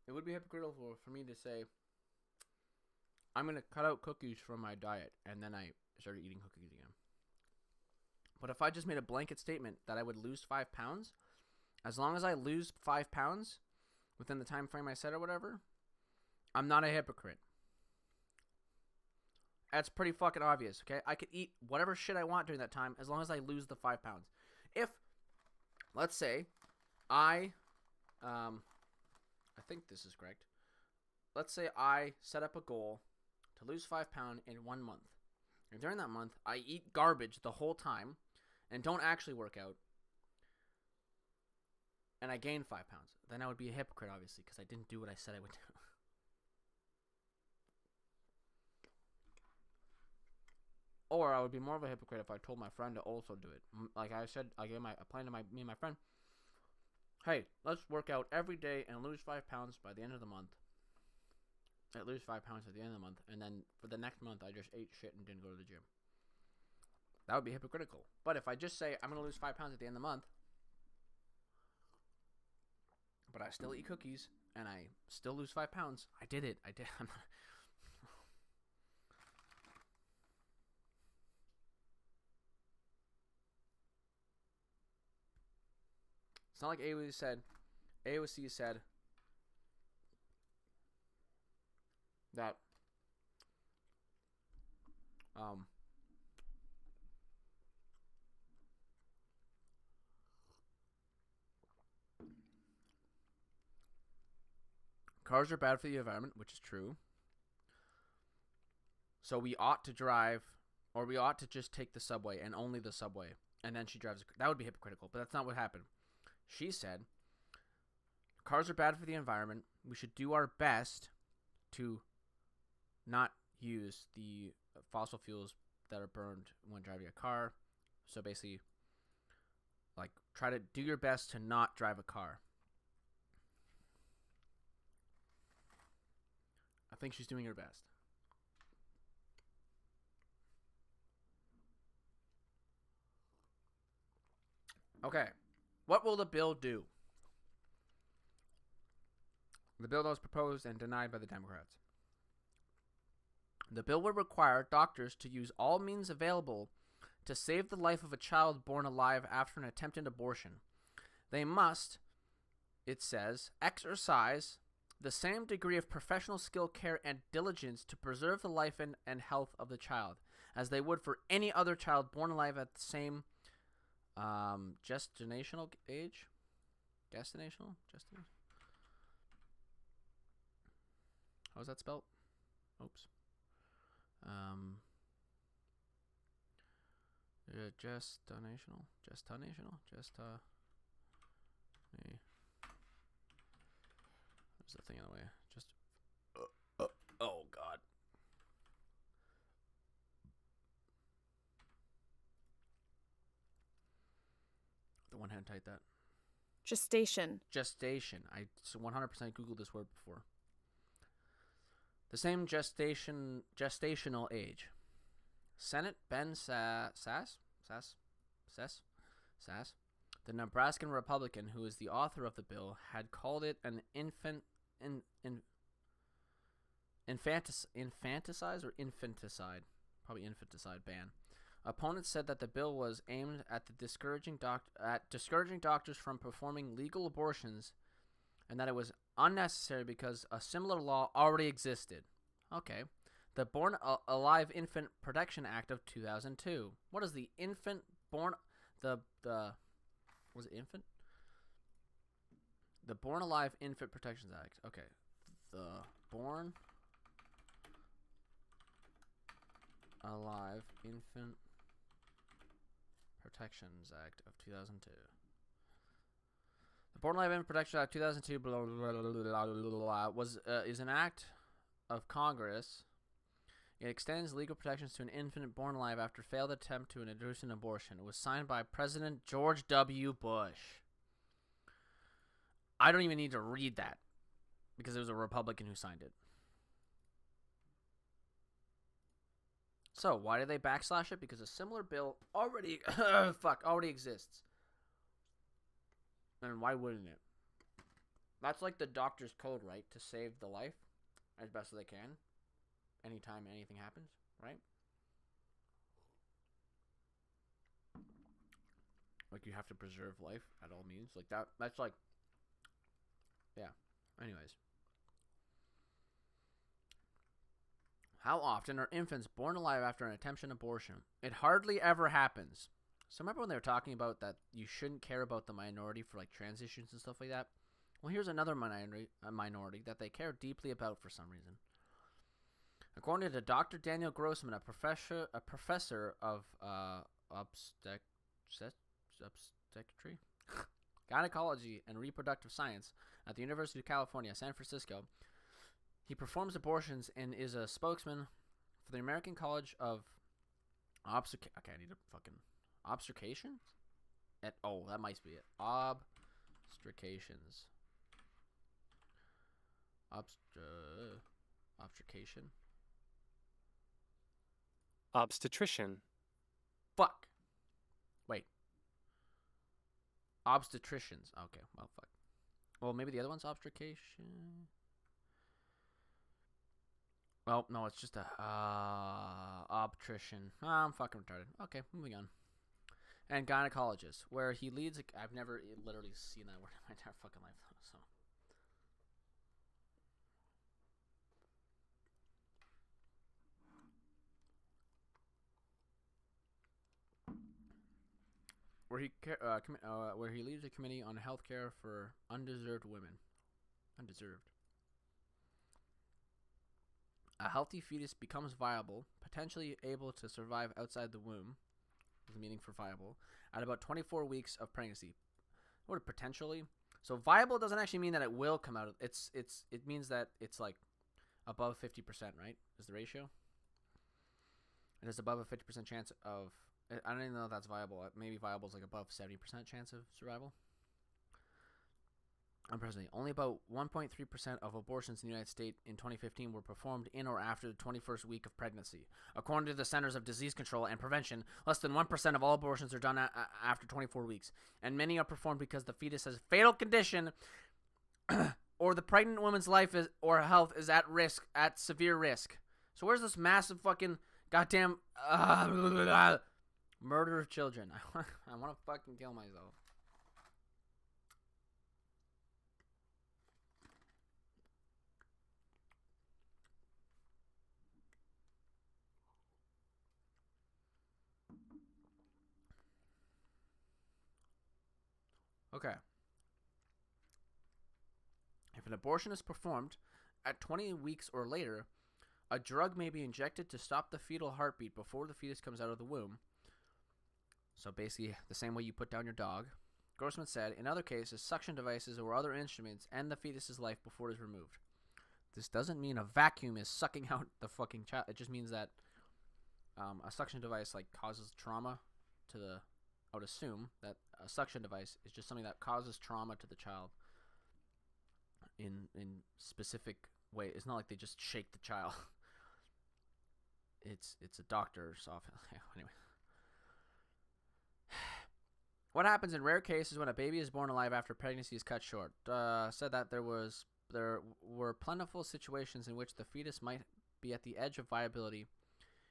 it would be hypocritical for me to say I'm going to cut out cookies from my diet and then I started eating cookies again. But if I just made a blanket statement that I would lose 5 pounds as long as I lose 5 pounds within the time frame I said or whatever, I'm not a hypocrite. That's pretty fucking obvious, okay? I could eat whatever shit I want during that time as long as I lose the 5 pounds. If, let's say, I think this is correct. Let's say I set up a goal to lose 5 pounds in 1 month. And during that month, I eat garbage the whole time and don't actually work out. And I gain 5 pounds. Then I would be a hypocrite, obviously, because I didn't do what I said I would do. Or I would be more of a hypocrite if I told my friend to also do it. Like I said, I gave a plan to me and my friend. Hey, let's work out every day and lose 5 pounds by the end of the month. I lose 5 pounds at the end of the month, and then for the next month, I just ate shit and didn't go to the gym. That would be hypocritical. But if I just say I'm going to lose 5 pounds at the end of the month, but I still eat cookies and I still lose 5 pounds, I did it. I did. I'm not. It's not like AOC said that cars are bad for the environment, which is true. So we ought to drive, or we ought to just take the subway and only the subway. And then she drives. That would be hypocritical, but that's not what happened. She said, cars are bad for the environment. We should do our best to not use the fossil fuels that are burned when driving a car. So basically, like, try to do your best to not drive a car. I think she's doing her best. Okay. What will the bill do? The bill that was proposed and denied by the Democrats. The bill would require doctors to use all means available to save the life of a child born alive after an attempted abortion. They must, it says, exercise the same degree of professional skill, care, and diligence to preserve the life and health of the child as they would for any other child born alive at the same gestational age? Gestational? How's that spelled? Oops. Gestational? There's the thing in the way. Oh, God. The one hand typed that. Gestation. I 100% Googled this word before. The same gestational age. Senate Ben Sass, the Nebraskan Republican who is the author of the bill, had called it an infanticide probably infanticide ban. Opponents said that the bill was aimed at discouraging doctors from performing legal abortions, and that it was unnecessary because a similar law already existed. Okay. The Born Alive Infant Protection Act of 2002. What is the infant born was it infant? The Born Alive Infant Protections Act. Okay. The Born Alive Infant Protections Act of 2002. The Born Alive Infant Protection Act of 2002 is an act of Congress. It extends legal protections to an infant born alive after failed attempt to induce an abortion. It was signed by President George W. Bush. I don't even need to read that because it was a Republican who signed it. So, why did they backslash it? Because a similar bill already exists. And why wouldn't it? That's like the doctor's code, right? To save the life as best as they can. Anytime anything happens, right? Like, you have to preserve life at all means. Like, that's like, yeah. Anyways. How often are infants born alive after an attempted abortion? It hardly ever happens. So remember when they were talking about that you shouldn't care about the minority for, like, transitions and stuff like that? Well, here's another minority that they care deeply about for some reason. According to Dr. Daniel Grossman, a professor of obstetrics, gynecology, and reproductive science at the University of California, San Francisco, he performs abortions and is a spokesman for the American College of Obstetricians. That might be it. Obstetricians. Obstetrician. Obstetrician. Fuck. Wait. Obstetricians. Okay, well, fuck. Well, maybe the other one's obstetrician. Well, no, it's just a obstetrician. I'm fucking retarded. Okay, moving on. And gynecologist, where he leads. I've never literally seen that word in my entire fucking life, though. So. Where he leads a committee on health care for undeserved women. Undeserved. A healthy fetus becomes viable, potentially able to survive outside the womb, the meaning for viable, at about 24 weeks of pregnancy. What potentially? So viable doesn't actually mean that it will come out. It means that it's like above 50%, right? Is the ratio? It is above a 50% chance of. I don't even know if that's viable. Maybe viable is like above 70% chance of survival. Unpresently, only about 1.3% of abortions in the United States in 2015 were performed in or after the 21st week of pregnancy. According to the Centers of Disease Control and Prevention, less than 1% of all abortions are done after 24 weeks, and many are performed because the fetus has a fatal condition or the pregnant woman's life or health is at risk, at severe risk. So where's this massive fucking goddamn murder of children? I want to fucking kill myself. Okay. If an abortion is performed at 20 weeks or later, a drug may be injected to stop the fetal heartbeat before the fetus comes out of the womb. So basically, the same way you put down your dog. Grossman said, in other cases, suction devices or other instruments end the fetus's life before it is removed. This doesn't mean a vacuum is sucking out the fucking child. It just means that a suction device like causes trauma to the. I would assume that a suction device is just something that causes trauma to the child in specific way. It's not like they just shake the child. It's a doctor's office. Anyway. What happens in rare cases when a baby is born alive after pregnancy is cut short? Said that there were plentiful situations in which the fetus might be at the edge of viability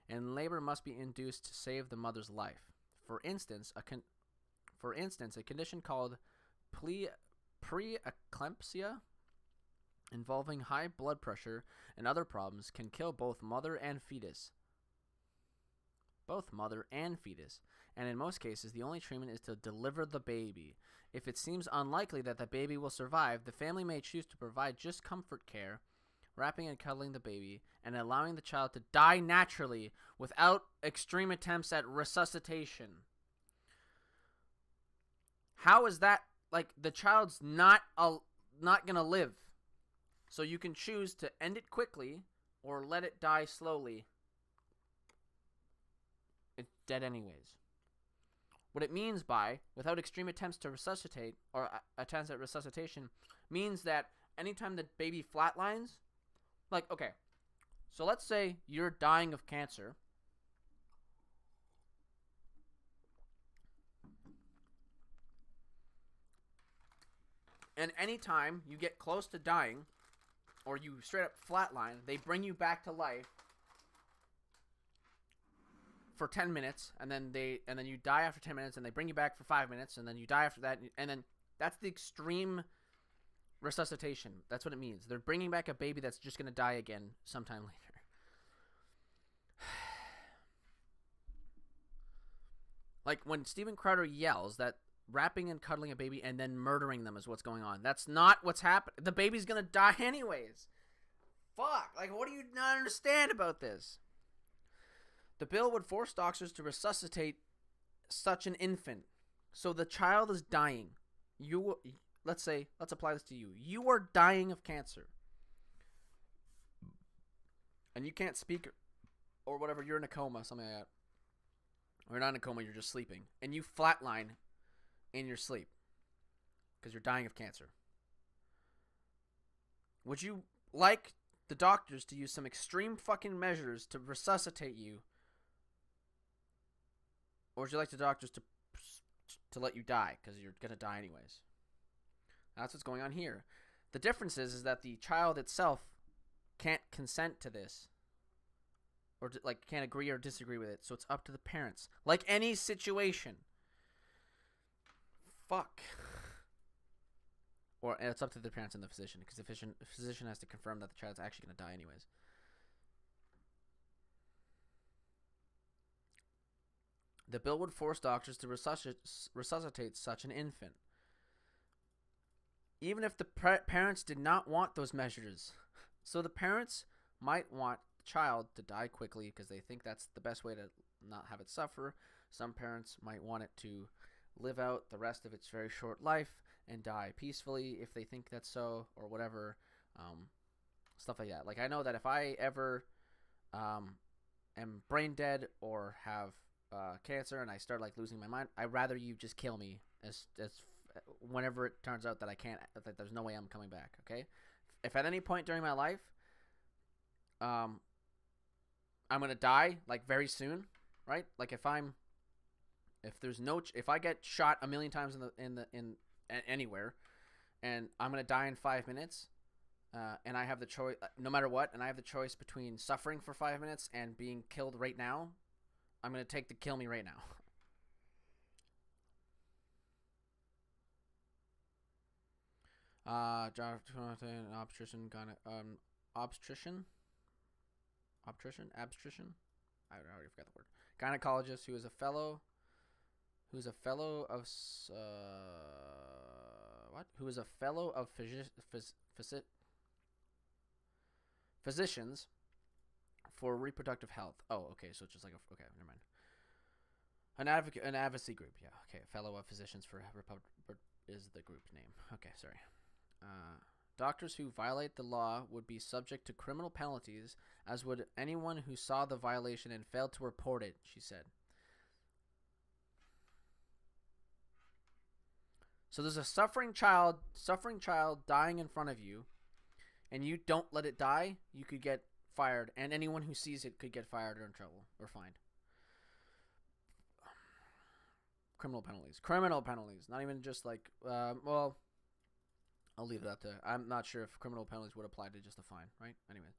and labor must be induced to save the mother's life. For instance, a condition called preeclampsia involving high blood pressure and other problems can kill both mother and fetus. And in most cases, the only treatment is to deliver the baby. If it seems unlikely that the baby will survive, the family may choose to provide just comfort care, wrapping and cuddling the baby, and allowing the child to die naturally without extreme attempts at resuscitation. How is that, like, the child's not gonna live? So you can choose to end it quickly or let it die slowly. It's dead anyways. What it means by without extreme attempts to resuscitate or attempts at resuscitation means that anytime the baby flatlines, like, okay, so let's say you're dying of cancer. And anytime you get close to dying or you straight up flatline, they bring you back to life. for 10 minutes, and then you die after 10 minutes, and they bring you back for 5 minutes, and then you die after that, and then that's the extreme resuscitation. That's what it means. They're bringing back a baby that's just gonna die again sometime later. Like when Steven Crowder yells that wrapping and cuddling a baby and then murdering them is what's going on. That's not what's happening. The baby's gonna die anyways. Fuck. Like, what do you not understand about this? The bill would force doctors to resuscitate such an infant. So the child is dying. Let's apply this to you. You are dying of cancer. And you can't speak or whatever. You're in a coma, something like that. Or you're not in a coma, you're just sleeping. And you flatline in your sleep because you're dying of cancer. Would you like the doctors to use some extreme fucking measures to resuscitate you? Or would you like the doctors to let you die because you're going to die anyways? That's what's going on here. The difference is that the child itself can't consent to this. Or can't agree or disagree with it. So it's up to the parents. Like any situation. Fuck. Or it's up to the parents and the physician. Because the physician has to confirm that the child's actually going to die anyways. The bill would force doctors to resuscitate such an infant. Even if the parents did not want those measures. So the parents might want the child to die quickly because they think that's the best way to not have it suffer. Some parents might want it to live out the rest of its very short life and die peacefully if they think that's so, or whatever. Stuff like that. Like, I know that if I ever am brain dead or have cancer and I start losing my mind, I'd rather you just kill me as whenever it turns out that I can't, that there's no way I'm coming back. Okay, if at any point during my life I'm gonna die very soon, right? Like if I get shot a million times in anywhere, and I'm gonna die in 5 minutes, and I have the choice, no matter what, and I have the choice between suffering for 5 minutes and being killed right now, I'm gonna take the kill me right now. Obstetrician. I already forgot the word. Gynecologist who is a fellow of physicians for reproductive health. Oh, okay, so it's just okay, never mind. An advocacy group, yeah. Okay, fellow of physicians for is the group name. Okay, sorry. Doctors who violate the law would be subject to criminal penalties, as would anyone who saw the violation and failed to report it, she said. So there's a suffering child dying in front of you, and you don't let it die, you could get fired, and anyone who sees it could get fired or in trouble or fined. Criminal penalties. Not even just well, I'll leave it up to. I'm not sure if criminal penalties would apply to just a fine, right? Anyway,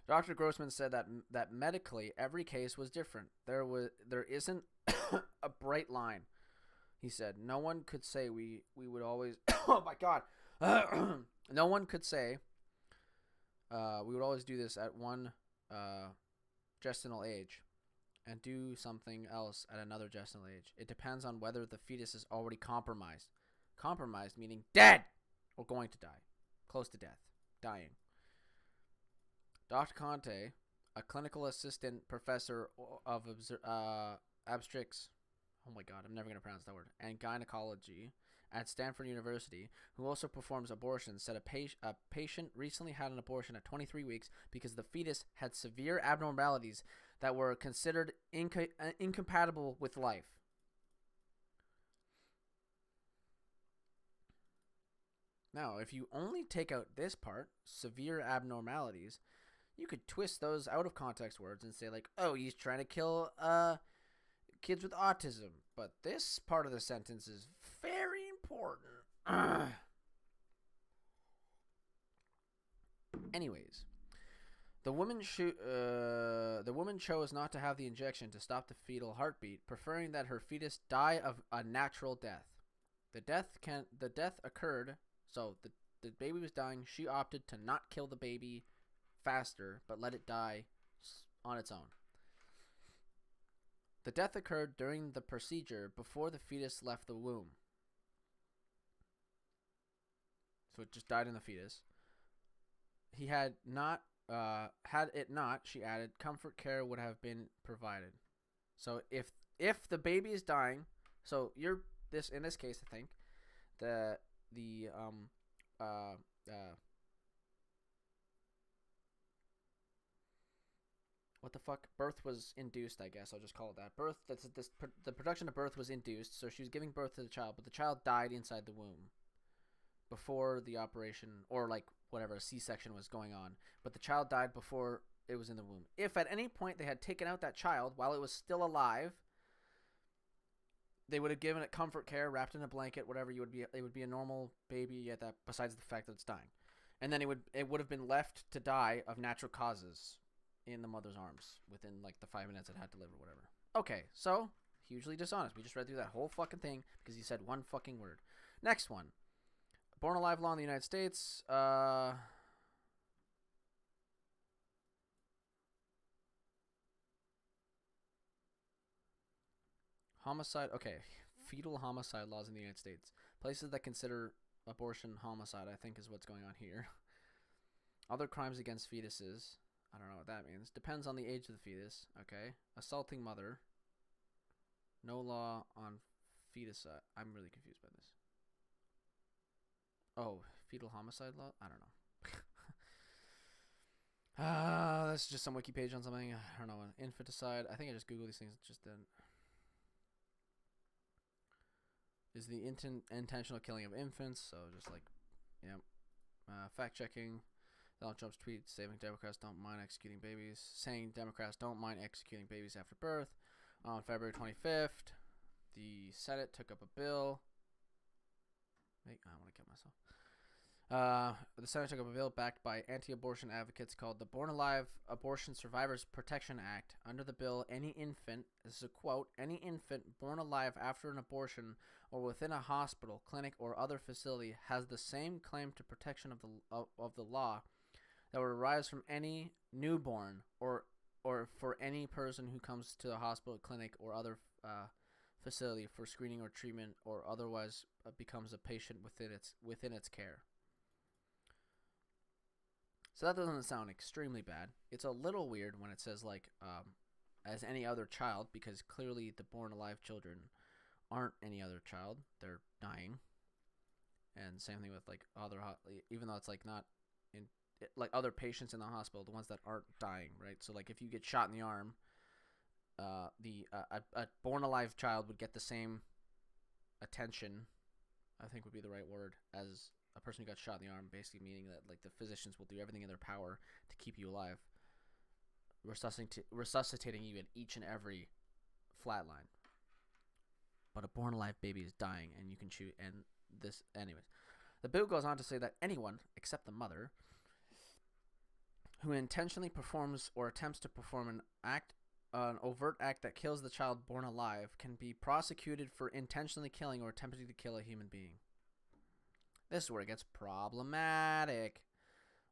Dr. Grossman said that medically every case was different. There isn't a bright line. He said no one could say we would always. Oh my God, no one could say we would always do this at one gestational age and do something else at another gestational age. It depends on whether the fetus is already compromised. Compromised meaning dead or going to die, close to death, dying. Dr. Conte, a clinical assistant professor of obstetrics, oh my God, I'm never going to pronounce that word, and gynecology at Stanford University, who also performs abortions, said a patient recently had an abortion at 23 weeks because the fetus had severe abnormalities that were considered incompatible with life. Now, if you only take out this part, severe abnormalities, you could twist those out of context words and say oh, he's trying to kill kids with autism. But this part of the sentence is very important. Anyways, The woman chose not to have the injection to stop the fetal heartbeat, preferring that her fetus die of a natural death. The death occurred, so the baby was dying. She opted to not kill the baby faster, but let it die on its own. The death occurred during the procedure before the fetus left the womb. So it just died in the fetus. He had not, had it not, she added, comfort care would have been provided. So if the baby is dying, so in this case, I think, what the fuck? Birth was induced, I guess. I'll just call it that. The production of birth was induced, so she was giving birth to the child, but the child died inside the womb before the operation, or like whatever, a C-section was going on. But the child died before it was in the womb. If at any point they had taken out that child while it was still alive, they would have given it comfort care, wrapped in a blanket, whatever. It would be a normal baby at that, besides the fact that it's dying. And then it would have been left to die of natural causes in the mother's arms within like the 5 minutes it had to live or whatever. Okay, so hugely dishonest. We just read through that whole fucking thing because he said one fucking word. Next one. Born alive law in the United States. Homicide. Okay, fetal homicide laws in the United States. Places that consider abortion homicide, I think, is what's going on here. Other crimes against fetuses. I don't know what that means. Depends on the age of the fetus. Okay. Assaulting mother. No law on feticide. I'm really confused by this. Oh, fetal homicide law? I don't know. That's just some wiki page on something. I don't know. Infanticide. I think I just Googled these things. Just then. Is the intentional killing of infants. So just like, yeah. Fact checking. Donald Trump's tweet saying Democrats don't mind executing babies. Saying Democrats don't mind executing babies after birth. On February 25th, the Senate took up a bill. Wait, I want to kill myself. The Senate took up a bill backed by anti-abortion advocates called the Born Alive Abortion Survivors Protection Act. Under the bill, any infant, this is a quote, any infant born alive after an abortion or within a hospital, clinic, or other facility has the same claim to protection of the law that would arise from any newborn or for any person who comes to the hospital, clinic, or other facility for screening or treatment, or otherwise becomes a patient within its care. So that doesn't sound extremely bad. It's a little weird when it says like as any other child, because clearly the born alive children aren't any other child. They're dying. And same thing with like other, even though it's like not in like other patients in the hospital, the ones that aren't dying, right? So like if you get shot in the arm, a born alive child would get the same attention, I think would be the right word, as a person who got shot in the arm, basically meaning that like the physicians will do everything in their power to keep you alive, resuscitating you in each and every flatline. But a born alive baby is dying, and you can shoot. And this, anyways, the bill goes on to say that anyone except the mother who intentionally performs or attempts to perform an overt act that kills the child born alive can be prosecuted for intentionally killing or attempting to kill a human being. This is where it gets problematic.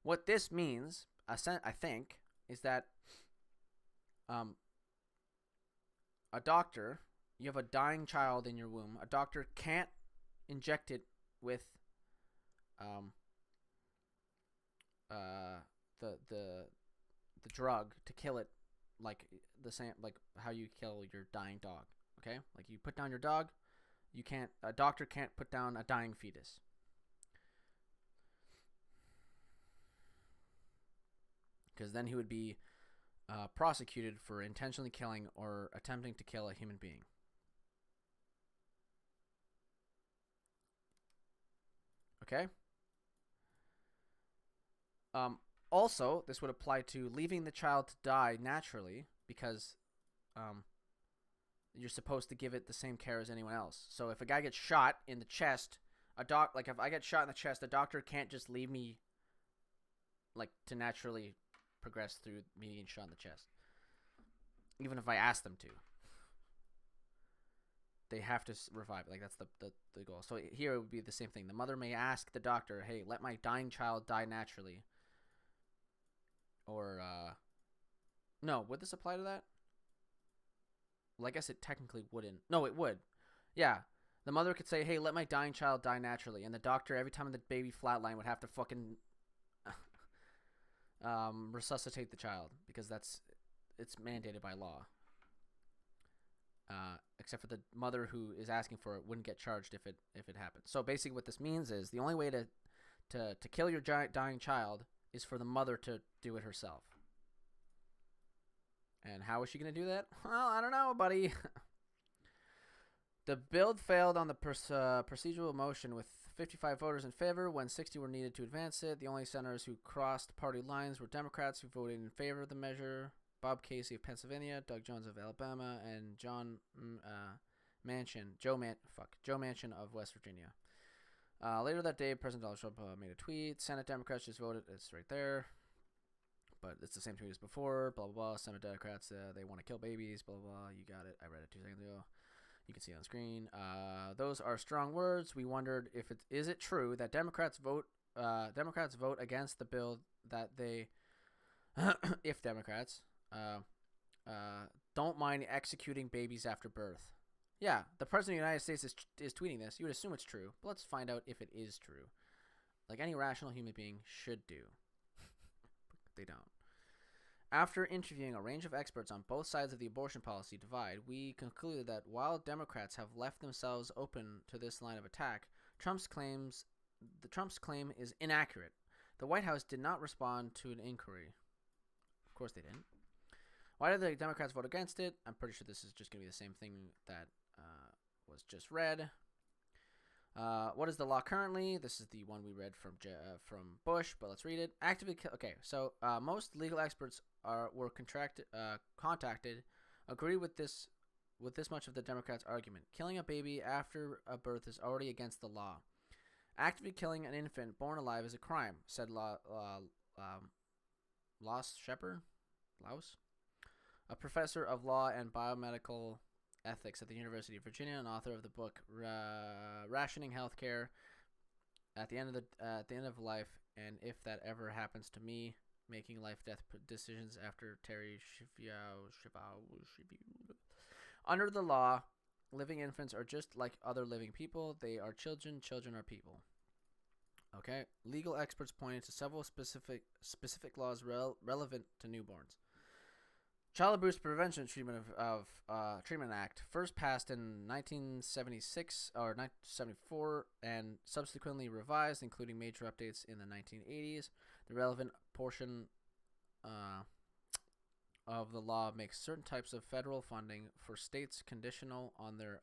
What this means, I think, is that a doctor, you have a dying child in your womb, a doctor can't inject it with the drug to kill it like the same, like how you kill your dying dog. Okay, like you put down your dog, a doctor can't put down a dying fetus. Because then he would be prosecuted for intentionally killing or attempting to kill a human being. Okay? Also, this would apply to leaving the child to die naturally, because you're supposed to give it the same care as anyone else. So if a guy gets shot in the chest, if I get shot in the chest, the doctor can't just leave me like to naturally progress through me being shot in the chest. Even if I ask them to. They have to revive it. Like, that's the goal. So here it would be the same thing. The mother may ask the doctor, hey, let my dying child die naturally. Or, no, would this apply to that? Well, I guess it technically wouldn't. No, it would. Yeah. The mother could say, hey, let my dying child die naturally. And the doctor, every time the baby flatline, would have to fucking resuscitate the child. Because it's mandated by law. Except for the mother who is asking for it wouldn't get charged if it happened. So basically what this means is the only way to kill your dying child is for the mother to do it herself. And how is she going to do that? Well, I don't know, buddy. The bill failed on the procedural motion with 55 voters in favor when 60 were needed to advance it. The only senators who crossed party lines were Democrats who voted in favor of the measure. Bob Casey of Pennsylvania, Doug Jones of Alabama, and Joe Manchin of West Virginia. Later that day, President Donald Trump made a tweet. Senate Democrats just voted. It's right there. But it's the same tweet as before. Blah, blah, blah. Senate Democrats, they want to kill babies. Blah, blah, blah. You got it. I read it 2 seconds ago. You can see it on screen. Those are strong words. We wondered is it true that Democrats vote against the bill that they, if Democrats, don't mind executing babies after birth. Yeah, the President of the United States is tweeting this. You would assume it's true, but let's find out if it is true. Like any rational human being should do. They don't. After interviewing a range of experts on both sides of the abortion policy divide, we concluded that while Democrats have left themselves open to this line of attack, Trump's claim is inaccurate. The White House did not respond to an inquiry. Of course they didn't. Why did the Democrats vote against it? I'm pretty sure this is just going to be the same thing that was just read. What is the law currently? This is the one we read from Bush, but let's read it. Most legal experts were contacted, agree with this much of the Democrats' argument. Killing a baby after a birth is already against the law. Actively killing an infant born alive is a crime, said Laus Shepard, a professor of law and biomedical ethics at the University of Virginia and author of the book Rationing Healthcare at the End of Life, and If That Ever Happens to Me, Making Life-Death Decisions after Terry Schiavo. Under the law, living infants are just like other living people. They are children. Children are people. Okay. Legal experts pointed to several specific laws relevant to newborns. Child Abuse Prevention Treatment Treatment Act, first passed in 1976 or 1974 and subsequently revised, including major updates in the 1980s. The relevant portion of the law makes certain types of federal funding for states conditional on their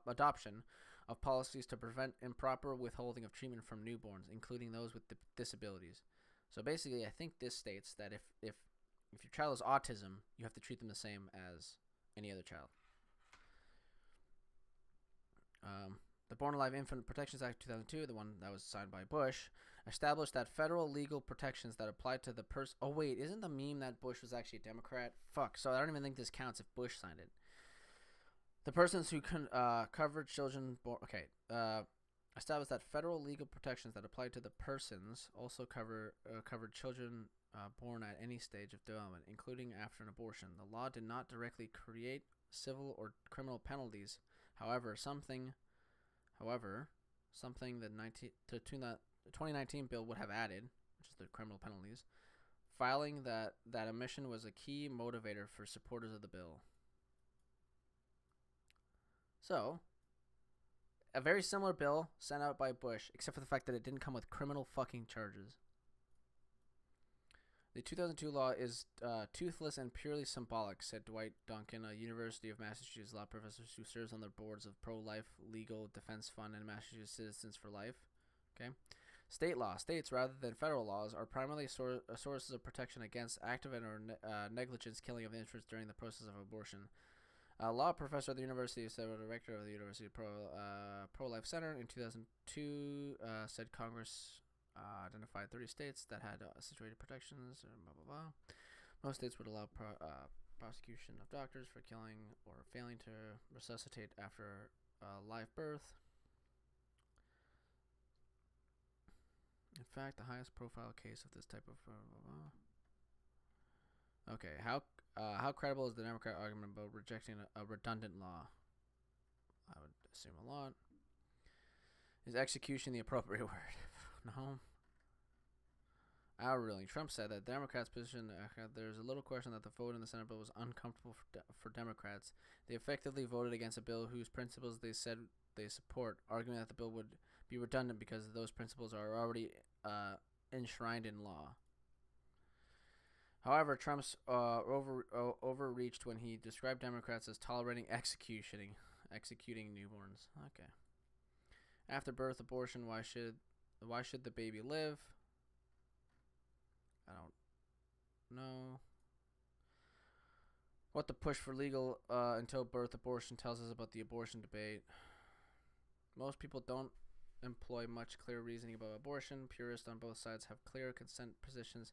adoption of policies to prevent improper withholding of treatment from newborns, including those with disabilities. So basically, I think this states that if your child has autism, you have to treat them the same as any other child. The Born Alive Infant Protections Act 2002, the one that was signed by Bush, established that federal legal protections that apply to the person... Oh, wait, isn't the meme that Bush was actually a Democrat? Fuck, so I don't even think this counts if Bush signed it. The persons who covered children... established that federal legal protections that apply to the persons also covered children born at any stage of development, including after an abortion. The law did not directly create civil or criminal penalties. However, something the 2019 bill would have added, which is the criminal penalties, filing that omission was a key motivator for supporters of the bill. So, a very similar bill sent out by Bush, except for the fact that it didn't come with criminal fucking charges. The 2002 law is toothless and purely symbolic, said Dwight Duncan, a University of Massachusetts law professor who serves on the boards of Pro-Life Legal Defense Fund and Massachusetts Citizens for Life. Okay, state law. States, rather than federal laws, are primarily sources of protection against active or negligence killing of infants during the process of abortion. A law professor at the University, director of the University Pro-Life Center in 2002, said Congress identified 30 states that had situated protections, and blah, blah, blah. Most states would allow prosecution of doctors for killing or failing to resuscitate after live birth. In fact, the highest profile case of this type of okay, how credible is the Democrat argument about rejecting a redundant law? I would assume a lot. Is execution the appropriate word? No. Really. Trump said that Democrats' position, there's a little question that the vote in the Senate bill was uncomfortable for Democrats. They effectively voted against a bill whose principles they said they support, arguing that the bill would be redundant because those principles are already enshrined in law. However, Trump's overreached when he described Democrats as tolerating executing newborns. Okay. After birth abortion, why should the baby live? I don't know. What the push for legal until birth abortion tells us about the abortion debate. Most people don't employ much clear reasoning about abortion. Purists on both sides have clear consent positions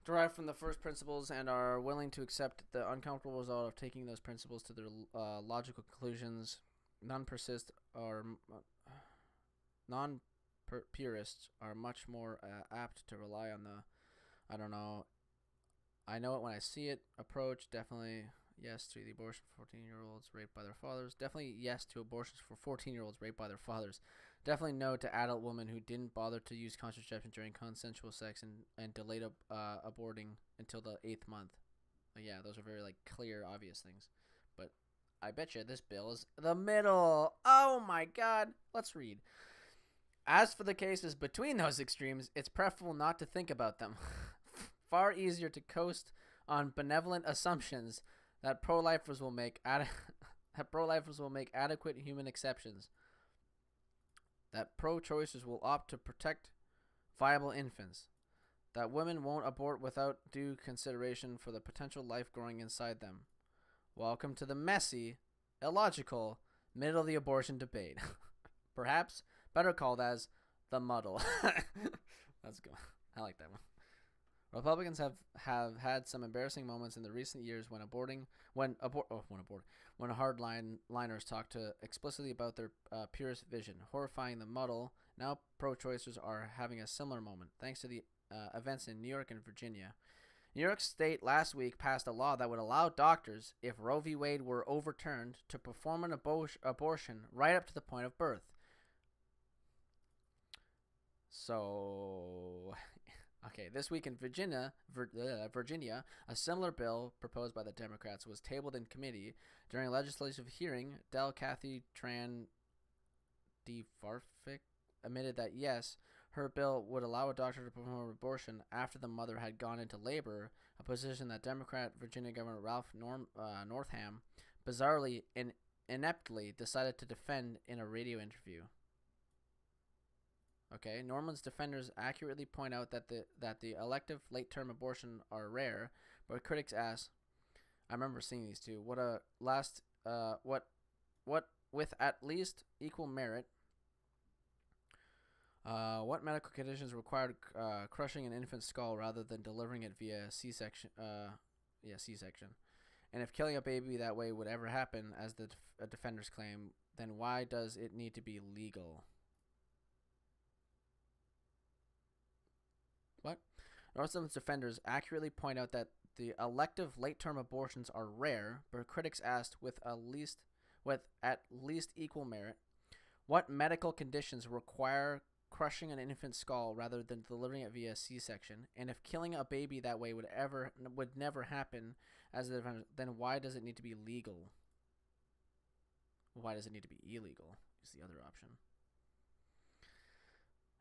derived from the first principles and are willing to accept the uncomfortable result of taking those principles to their logical conclusions. Non-purists are much more apt to rely on the I know it when I see it approach. Definitely yes to the abortion for 14-year-olds raped by their fathers. Definitely yes to abortions for 14-year-olds raped by their fathers. Definitely no to adult women who didn't bother to use contraception during consensual sex and delayed aborting until the 8th month. Yeah, those are very clear, obvious things. But I bet you this bill is the middle. Oh my God. Let's read. As for the cases between those extremes, it's preferable not to think about them. Far easier to coast on benevolent assumptions that pro-lifers will make adequate human exceptions. That pro-choicers will opt to protect viable infants. That women won't abort without due consideration for the potential life growing inside them. Welcome to the messy, illogical, middle of the abortion debate. Perhaps better called as the muddle. That's good. I like that one. Republicans have had some embarrassing moments in the recent years when hardliners talk to explicitly about their purist vision, horrifying the muddle. Now pro-choicers are having a similar moment, thanks to the events in New York and Virginia. New York State last week passed a law that would allow doctors, if Roe v. Wade were overturned, to perform an abortion right up to the point of birth. So, okay, this week in Virginia, a similar bill proposed by the Democrats was tabled in committee. During a legislative hearing, Del Cathy Tran DeFarfick admitted that yes, her bill would allow a doctor to perform an abortion after the mother had gone into labor, a position that Democrat Virginia Governor Ralph Northam bizarrely and ineptly decided to defend in a radio interview. Okay, Norman's defenders accurately point out that the elective late-term abortion are rare, but critics ask, I remember seeing these two, what with at least equal merit, what medical conditions required crushing an infant's skull rather than delivering it via C-section? C-section. And if killing a baby that way would ever happen, as the defenders claim, then why does it need to be legal? What? Northum's defenders accurately point out that the elective late-term abortions are rare, but critics asked with at least equal merit, what medical conditions require crushing an infant's skull rather than delivering it via C-section, and if killing a baby that way would never happen, as the defenders, then why does it need to be legal? Why does it need to be illegal? Is the other option.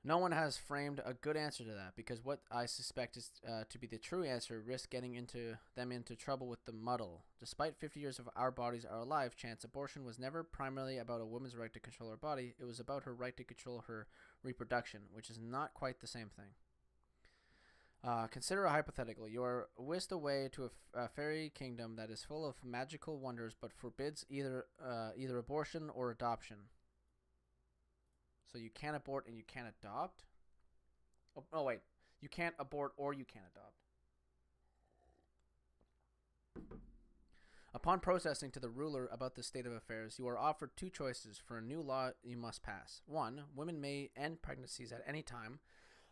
No one has framed a good answer to that, because what I suspect is to be the true answer risks getting them into trouble with the muddle. Despite 50 years of Our Bodies Are Alive chants, abortion was never primarily about a woman's right to control her body. It was about her right to control her reproduction, which is not quite the same thing. Consider a hypothetical. You are whisked away to a fairy kingdom that is full of magical wonders, but forbids either abortion or adoption. So you can't abort and you can't adopt? Oh wait, you can't abort or you can't adopt. Upon protesting to the ruler about the state of affairs, you are offered two choices for a new law you must pass. 1. Women may end pregnancies at any time,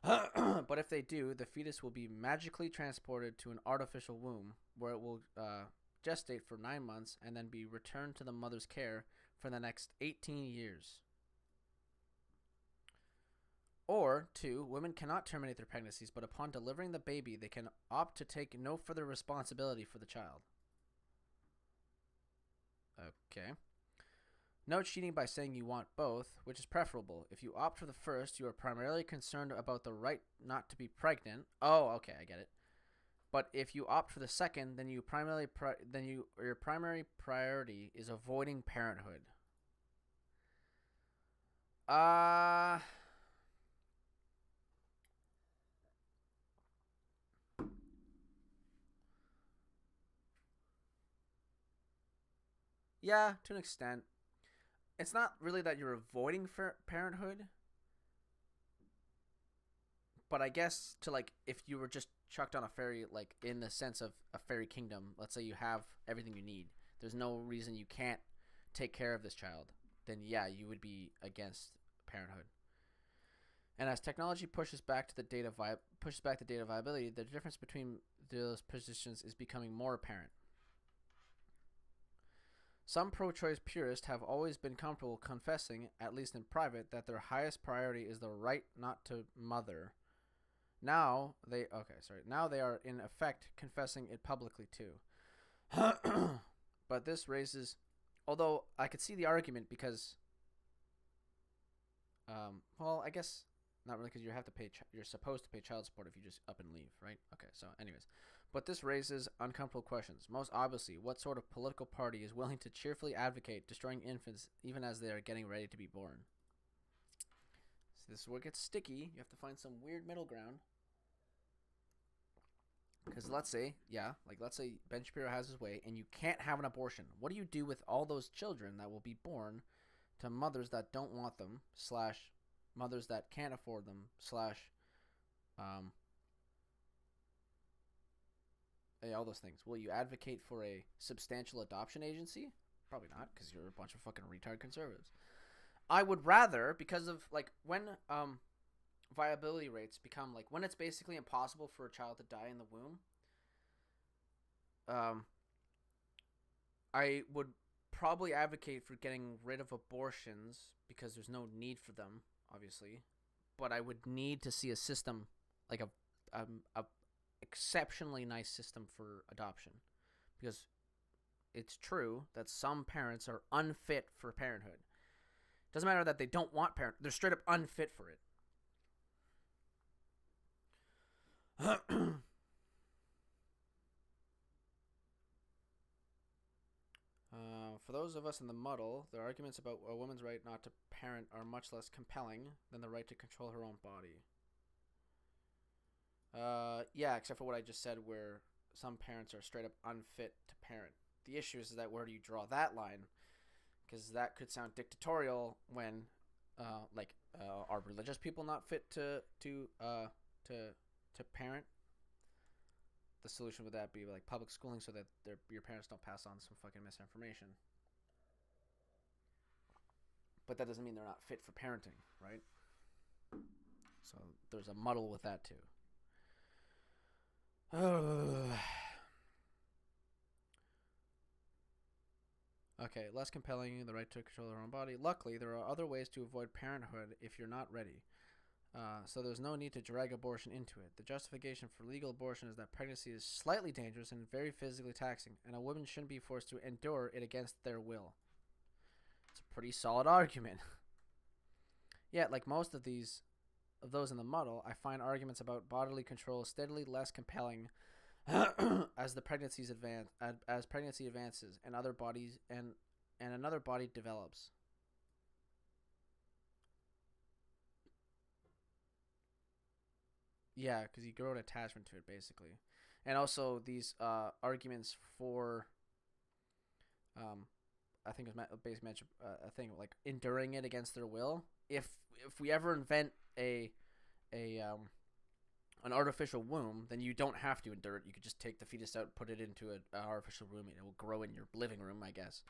but if they do, the fetus will be magically transported to an artificial womb where it will gestate for 9 months and then be returned to the mother's care for the next 18 years. Or 2, women cannot terminate their pregnancies, but upon delivering the baby, they can opt to take no further responsibility for the child. Okay. No cheating by saying you want both, which is preferable. If you opt for the first, you are primarily concerned about the right not to be pregnant. Oh, okay, I get it. But if you opt for the second, then your primary priority is avoiding parenthood. Yeah, to an extent. It's not really that you're avoiding parenthood, but I guess to like if you were just chucked on a fairy, like in the sense of a fairy kingdom, let's say you have everything you need. There's no reason you can't take care of this child. Then yeah, you would be against parenthood. And as technology pushes back the data viability, the difference between those positions is becoming more apparent. Some pro-choice purists have always been comfortable confessing, at least in private, that their highest priority is the right not to mother. Now they are in effect confessing it publicly too. But this raises, although I could see the argument because, well, I guess not really, because you're supposed to pay child support if you just up and leave, right? Okay, so anyways. But this raises uncomfortable questions. Most obviously, what sort of political party is willing to cheerfully advocate destroying infants even as they are getting ready to be born? So this is where it gets sticky. You have to find some weird middle ground. Because let's say Ben Shapiro has his way and you can't have an abortion. What do you do with all those children that will be born to mothers that don't want them, / mothers that can't afford them, / all those things? Will you advocate for a substantial adoption agency? Probably not, because you're a bunch of fucking retard conservatives. I would rather, because of like when viability rates become like when it's basically impossible for a child to die in the womb, I would probably advocate for getting rid of abortions because there's no need for them, obviously. But I would need to see a system like a exceptionally nice system for adoption, because it's true that some parents are unfit for parenthood. Doesn't matter that they don't want parent; they're straight up unfit for it. For those of us in the muddle, the arguments about a woman's right not to parent are much less compelling than the right to control her own body. Yeah, except for what I just said, where some parents are straight up unfit to parent. The issue is that where do you draw that line? Because that could sound dictatorial when, are religious people not fit to parent? The solution would that be like public schooling so that your parents don't pass on some fucking misinformation. But that doesn't mean they're not fit for parenting, right? So there's a muddle with that too. Okay, less compelling, the right to control their own body. Luckily, there are other ways to avoid parenthood if you're not ready. So there's no need to drag abortion into it. The justification for legal abortion is that pregnancy is slightly dangerous and very physically taxing, and a woman shouldn't be forced to endure it against their will. It's a pretty solid argument. Yet, like most of those in the muddle, I find arguments about bodily control steadily less compelling as pregnancy advances and other bodies and another body develops. Yeah, because you grow an attachment to it, basically. And also these arguments for, I think it was basically mentioned a thing like enduring it against their will. If we ever invent a an artificial womb, then you don't have to endure it. You could just take the fetus out, put it into an artificial room, and it will grow in your living room, I guess.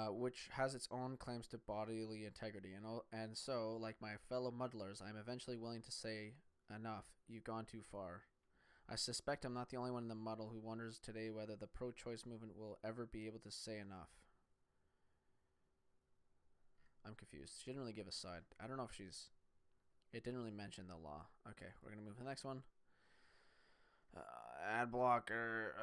Which has its own claims to bodily integrity, and so, like my fellow muddlers, I'm eventually willing to say, enough, you've gone too far. I suspect I'm not the only one in the muddle who wonders today whether the pro-choice movement will ever be able to say enough. I'm confused. She didn't really give a side. I don't know if she's... It didn't really mention the law. Okay, we're going to move to the next one. Ad blocker.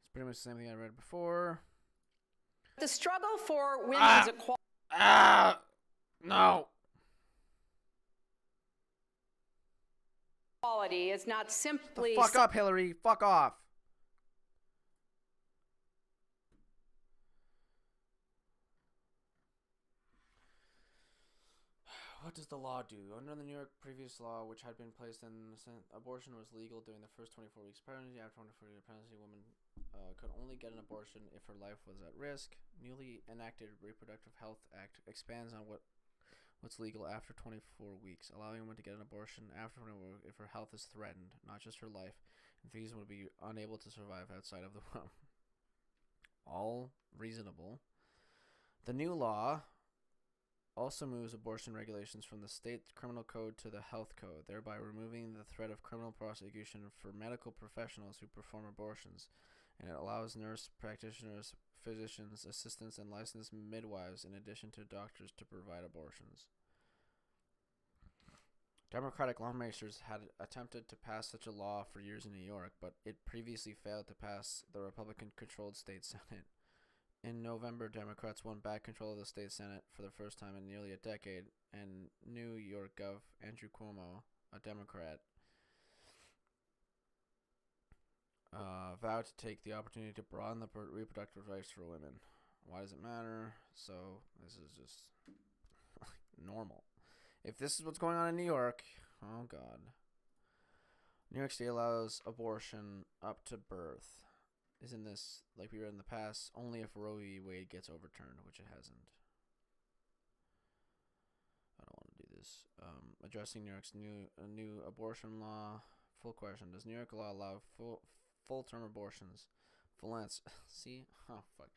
It's pretty much the same thing I read before. The struggle for women's No. equality is not simply Fuck up, Hillary. Fuck off. What does the law do? Under the New York previous law, which had been placed in the Senate, abortion was legal during the first 24 weeks of pregnancy. After 24 weeks of pregnancy, a woman could only get an abortion if her life was at risk. Newly enacted Reproductive Health Act expands on what's legal after 24 weeks, allowing a woman to get an abortion after 24 weeks if her health is threatened, not just her life, and fetus would be unable to survive outside of the womb. All reasonable. The new law also moves abortion regulations from the state criminal code to the health code, thereby removing the threat of criminal prosecution for medical professionals who perform abortions, and it allows nurse practitioners, physicians, assistants, and licensed midwives, in addition to doctors, to provide abortions. Democratic lawmakers had attempted to pass such a law for years in New York, but it previously failed to pass the Republican-controlled state Senate. In November, Democrats won back control of the state Senate for the first time in nearly a decade, and New York Gov. Andrew Cuomo, a Democrat, vowed to take the opportunity to broaden the reproductive rights for women. Why does it matter? So, this is just normal. If this is what's going on in New York, oh God. New York State allows abortion up to birth. Isn't this, like we read in the past, only if Roe v. Wade gets overturned, which it hasn't. I don't want to do this. Addressing New York's new abortion law. Full question. Does New York law allow full-term abortions? See? Oh, fuck.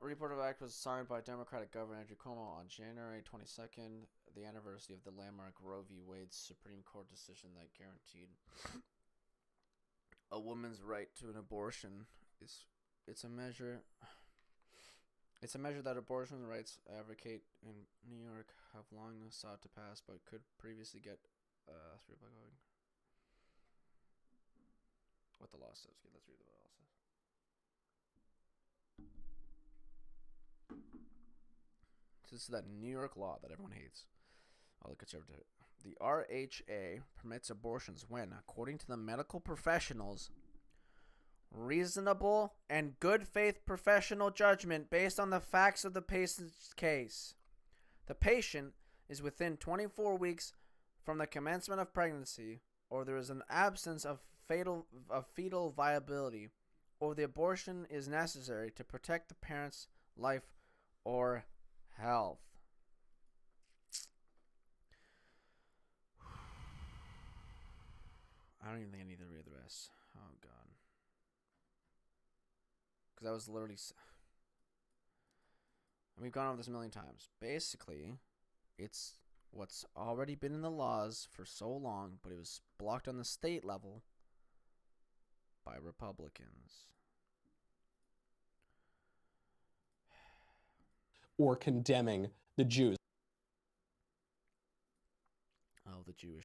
Reproductive Act was signed by Democratic Governor Andrew Cuomo on January 22nd, the anniversary of the landmark Roe v. Wade's Supreme Court decision that guaranteed a woman's right to an abortion. It's a measure that abortion rights advocate in New York have long sought to pass, but could previously get what the law says. Okay, let's read what the law says. So this is that New York law that everyone hates. All the conservative. The RHA permits abortions when, according to the medical professionals, reasonable and good faith professional judgment based on the facts of the patient's case. The patient is within 24 weeks from the commencement of pregnancy, or there is an absence of fetal viability, or the abortion is necessary to protect the parent's life or health. I don't even think I need to read the rest. Oh, God. Because that was literally... And we've gone over this a million times. Basically, it's what's already been in the laws for so long, but it was blocked on the state level by Republicans. Or condemning the Jews. Oh, the Jewish